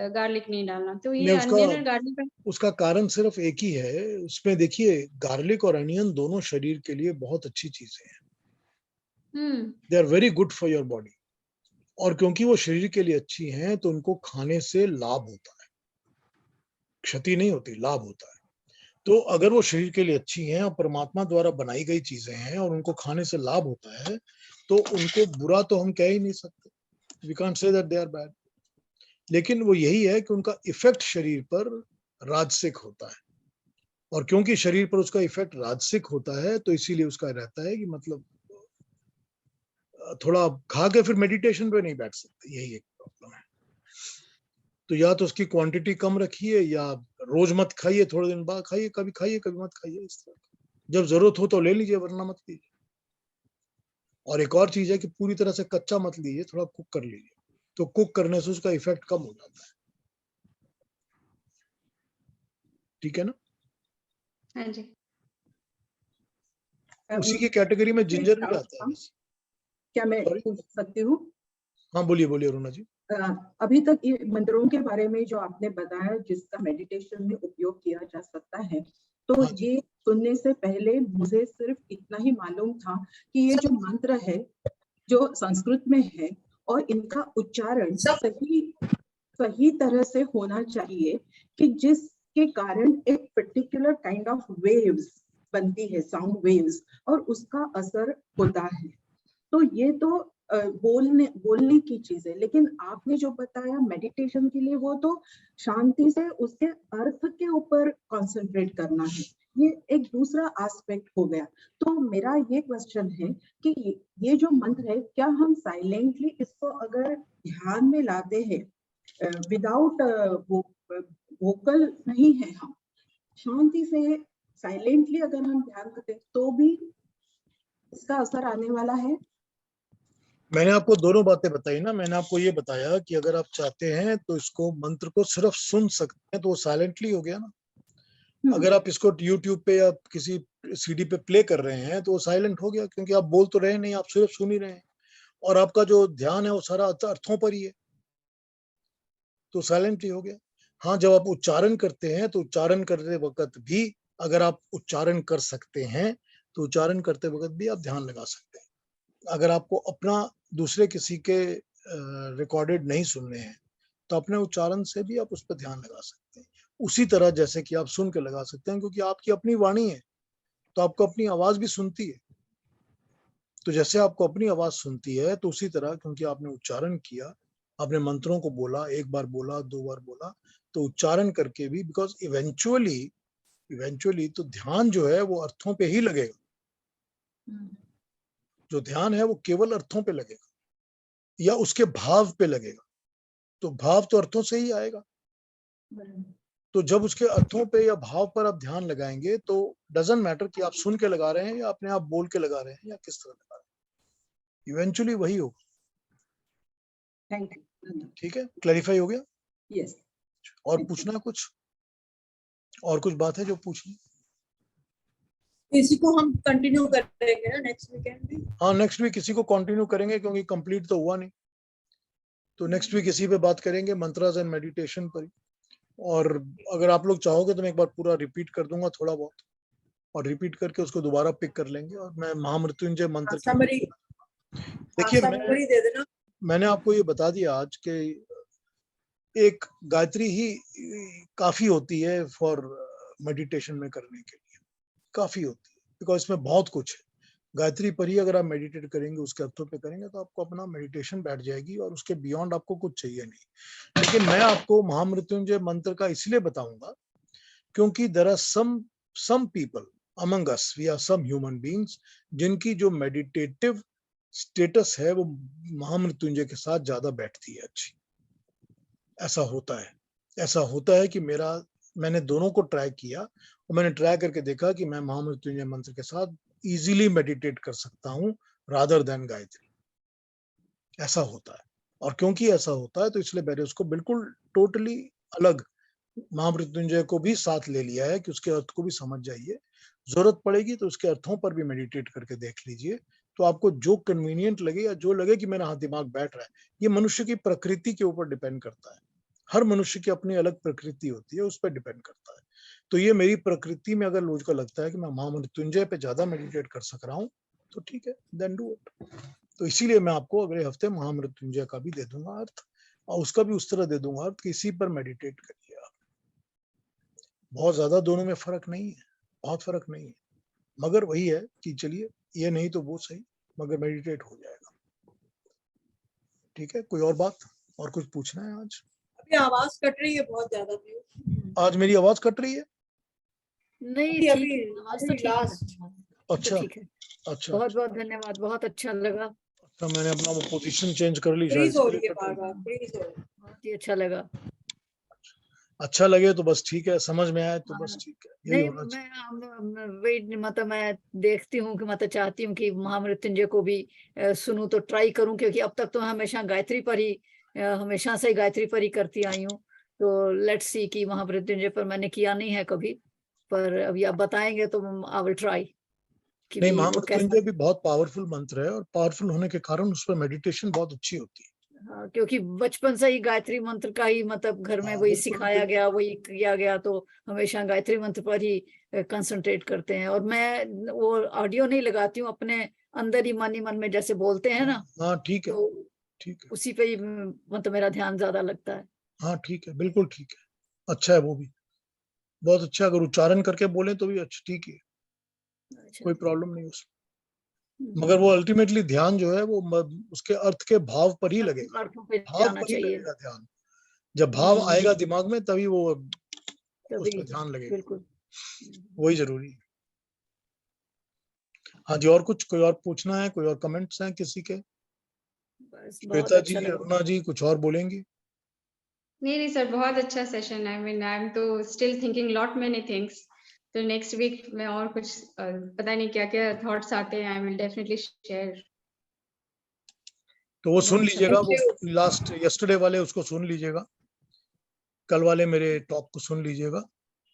गार्लिक नहीं डालना, तो ये नहीं, उसका अनियन और गार्लिक उसका कारण सिर्फ एक ही है। उसमें देखिए, गार्लिक और अनियन दोनों शरीर के लिए बहुत अच्छी चीजें हैं, they are very good for your body. और क्योंकि वो शरीर के लिए अच्छी हैं तो उनको खाने से लाभ होता है, क्षति नहीं होती, लाभ होता है। तो अगर वो शरीर के लिए अच्छी हैं और परमात्मा द्वारा बनाई गई चीजें हैं और उनको खाने से लाभ होता है, तो उनको बुरा तो हम कह ही नहीं सकते, we can't say that they are bad. लेकिन वो यही है कि उनका इफेक्ट शरीर पर राजसिक होता है, और क्योंकि शरीर पर उसका इफेक्ट राजसिक होता है तो इसीलिए उसका रहता है कि मतलब थोड़ा खा के फिर मेडिटेशन पे नहीं बैठ सकते, यही एक प्रॉब्लम है। तो या तो उसकी क्वांटिटी कम रखिए, या रोज मत खाइए, थोड़े दिन बाद खाइए, कभी मत खाइए, इस तरह जब जरूरत हो तो ले लीजिए, वरना मत लीजिए। और एक और चीज है कि पूरी तरह से कच्चा मत लीजिए, थोड़ा कुक कर लीजिए, तो कुक करने से उसका इफेक्ट कम हो जाता है। ठीक है ना? हाँ जी। उसी की कैटेगरी में जिंजर भी आता है वैसे। क्या मैं Sorry? पूछ सकती हूँ? हाँ बोलिए बोलिए अरुणा जी। अभी तक ये मंत्रों के बारे में जो आपने बताया जिसका मेडिटेशन में उपयोग किया जा सकता है, तो हाँ जी। ये सुनने से पहले मुझे सिर्फ इतना ही मालूम था कि ये जो मंत्र है जो संस्कृत में है और इनका उच्चारण सही तरह से होना चाहिए कि जिसके कारण एक पर्टिकुलर काइंड ऑफ वेव्स बनती है, साउंड वेव्स, और उसका असर होता है। तो ये तो बोलने की चीज है, लेकिन आपने जो बताया मेडिटेशन के लिए वो तो शांति से उसके अर्थ के ऊपर कंसंट्रेट करना है, ये एक दूसरा एस्पेक्ट हो गया। तो मेरा ये क्वेश्चन है कि ये जो मंत्र है, क्या हम साइलेंटली इसको अगर ध्यान में लाते हैं विदाउट वोकल नहीं है, हम शांति से साइलेंटली अगर हम ध्यान करते तो भी इसका असर आने वाला है? मैंने आपको दोनों बातें बताई ना। मैंने आपको ये बताया कि अगर आप चाहते हैं तो इसको मंत्र को सिर्फ सुन सकते हैं, तो वो साइलेंटली हो गया ना। अगर आप इसको YouTube पे या किसी CD पे प्ले कर रहे हैं तो वो साइलेंट हो गया, क्योंकि आप बोल तो रहे नहीं, आप सिर्फ सुन ही रहे हैं और आपका जो ध्यान है वो सारा अर्थों पर ही है, तो साइलेंट ही हो गया। हाँ, जब आप उच्चारण करते हैं तो उच्चारण करते वक्त भी अगर आप उच्चारण कर सकते हैं तो उच्चारण करते वक्त भी आप ध्यान लगा सकते हैं। अगर आपको अपना दूसरे किसी के रिकॉर्डेड नहीं सुनने हैं तो अपने उच्चारण से भी आप उस पर ध्यान लगा सकते हैं, उसी तरह जैसे कि आप सुन के लगा सकते हैं, क्योंकि आपकी अपनी वाणी है तो आपको अपनी आवाज भी सुनती है। तो जैसे आपको अपनी आवाज सुनती है तो उसी तरह, क्योंकि आपने उच्चारण किया, आपने मंत्रों को बोला, एक बार बोला, दो बार बोला, तो उच्चारण करके भी, बिकॉज इवेंचुअली तो ध्यान जो है वो अर्थों पे ही लगेगा। जो ध्यान है वो केवल अर्थों पे लगेगा या उसके भाव पे लगेगा, तो भाव तो अर्थों से ही आएगा। तो जब उसके अर्थों पे या भाव पर आप ध्यान लगाएंगे तो डजंट मैटर कि आप सुन के लगा रहे हैं या अपने आप बोल के लगा रहे हैं या किस तरह लगा रहे हैं, इवेंचुअली वही होगा। Thank you. ठीक है, क्लैरिफाई हो गया? यस। और पूछना है कुछ? और कुछ बात है जो पूछनी? इसी को हम कंटिन्यू करेंगे ना नेक्स्ट वीकेंड भी? हाँ, नेक्स्ट वीक किसी को कंटिन्यू करेंगे, क्योंकि कंप्लीट तो हुआ नहीं, तो नेक्स्ट वीक इसी पे बात करेंगे, मंत्रास एंड मेडिटेशन पर। और अगर आप लोग चाहोगे तो मैं एक बार पूरा रिपीट कर दूंगा थोड़ा बहुत, और रिपीट करके उसको दोबारा पिक कर लेंगे। और मैं महामृत्युंजय मंत्र समरी देखिए, समरी दे देना। मैंने आपको ये बता दिया आज कि एक गायत्री ही काफी होती है फॉर मेडिटेशन में करने के लिए, काफी होती है, बिकॉज इसमें बहुत कुछ है। गायत्री पर ही अगर आप मेडिटेट करेंगे, उसके अर्थों पे करेंगे, तो आपको अपना मेडिटेशन बैठ जाएगी और उसके बियॉन्ड आपको कुछ चाहिए नहीं। लेकिन मैं आपको महामृत्युंजय मंत्र का इसलिए बताऊंगा क्योंकि there are some people among us, we are some human beings, जिनकी जो मेडिटेटिव स्टेटस है वो महामृत्युंजय के साथ ज्यादा बैठती है, अच्छी। ऐसा होता है कि मैंने दोनों को ट्राई किया और मैंने ट्राई करके देखा कि मैं महामृत्युंजय मंत्र के साथ इजीली मेडिटेट कर सकता हूं रादर देन गायत्री। ऐसा होता है, और क्योंकि ऐसा होता है तो इसलिए मैंने उसको बिल्कुल टोटली अलग महामृत्युंजय को भी साथ ले लिया है कि उसके अर्थ को भी समझ जाइए। जरूरत पड़ेगी तो उसके अर्थों पर भी मेडिटेट करके देख लीजिए, तो आपको जो कन्वीनियंट लगे या जो लगे कि मेरा हाथ दिमाग बैठ रहा है। ये मनुष्य की प्रकृति के ऊपर डिपेंड करता है, हर मनुष्य की अपनी अलग प्रकृति होती है, उस पर डिपेंड करता है। तो ये मेरी प्रकृति में अगर लोगों को लगता है कि मैं महामृत्युंजय पे ज्यादा मेडिटेट कर सक रहा हूँ तो ठीक है, देन डू इट। तो इसीलिए मैं आपको अगले हफ्ते महामृत्युंजय का भी दे दूंगा अर्थ, और उसका भी उस तरह दे दूंगा अर्थ कि इसी पर मेडिटेट करिए आप। बहुत ज्यादा दोनों में फर्क नहीं है, बहुत फर्क नहीं है, मगर वही है कि चलिए ये नहीं तो वो सही, मगर मेडिटेट हो जाएगा। ठीक है, कोई और बात, और कुछ पूछना है आज? अभी आवाज कट रही है बहुत ज्यादा। आज मेरी आवाज कट रही है? नहीं, ठीक अभी है, आवाज तो ठीक है। अच्छा ठीक है, अच्छा। बहुत बहुत धन्यवाद, बहुत अच्छा लगा। अच्छा, मैंने अपना वो पोजीशन चेंज कर ली शायद, फ्रीज हो इसलिए रही है कट रही बार बार, फ्रीज हो रही है। बहुत ही अच्छा लगा। अच्छा लगे तो बस ठीक है, समझ में आए तो बस हाँ। ठीक है, यही नहीं होना चाहिए। मैं वेट मतलब मैं देखती हूँ कि मतलब चाहती हूँ कि महामृत्युंजय को भी सुनूं तो ट्राई करूं, क्योंकि अब तक तो हमेशा गायत्री पर ही हमेशा से ही गायत्री पर ही करती आई हूँ। तो लेट्स सी कि महामृत्युंजय पर मैंने किया नहीं है कभी, पर अभी आप बताएंगे तो आई विल ट्राई कि नहीं, भी वो कैसा। महामृत्युंजय भी बहुत पावरफुल मंत्र है और पावरफुल होने के कारण उस पर मेडिटेशन बहुत अच्छी होती है। हाँ, क्योंकि बचपन से ही गायत्री मंत्र का ही मतलब घर में हाँ, वही बिल्कुल, सिखाया गया, वही किया गया, तो हमेशा गायत्री मंत्र पर ही कंसंट्रेट करते हैं। और मैं वो ऑडियो नहीं लगाती हूँ, अपने अंदर ही मन में जैसे बोलते हैं ना, हाँ ठीक है, तो ठीक है, उसी पे ही मतलब मेरा ध्यान ज्यादा लगता है। हाँ ठीक है, बिल्कुल ठीक है, अच्छा है वो भी, बहुत अच्छा। अगर उच्चारण करके बोले तो भी अच्छा, ठीक है, अच्छा। कोई प्रॉब्लम नहीं उसमें। मगर वो अल्टीमेटली ध्यान जो है वो उसके अर्थ के भाव पर ही लगेगा, अर्थों पे भाव जाना पर ही चाहिए। लगेगा ध्यान। जब भाव आएगा दिमाग में तभी वो उस तभी पर ध्यान लगेगा, बिल्कुल। वही जरूरी है। हाँ जी, और कुछ, कोई और पूछना है, कोई और कमेंट्स हैं किसी के? बस बहुत श्वेता जी, अच्छा लगा। अरुणा जी, कुछ और बोलेंगी? नहीं सर, बहुत अच्छा सेशन है। आई एम तो still thinking lot many things. तो नेक्स्ट वीक में और कुछ पता नहीं क्या क्या थॉट्स आते हैं, आई विल डेफिनेटली शेयर। तो वो सुन अच्छा लीजिएगा, Thank वो you. लास्ट यस्टरडे वाले उसको सुन लीजिएगा, कल वाले मेरे टॉक को सुन लीजिएगा,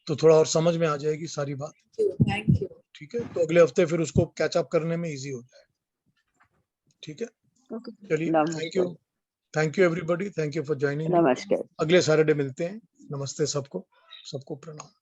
तो थोड़ा और समझ में आ जाएगी सारी बात। Thank you. ठीक है, तो अगले हफ्ते फिर उसको कैच अप करने में इजी हो जाएगा। ठीक है, ओके। चलिए, नमस्कार। Thank you everybody, thank you for joining. नमस्कार। अगले सैटरडे मिलते हैं। नमस्ते सबको, सबको प्रणाम।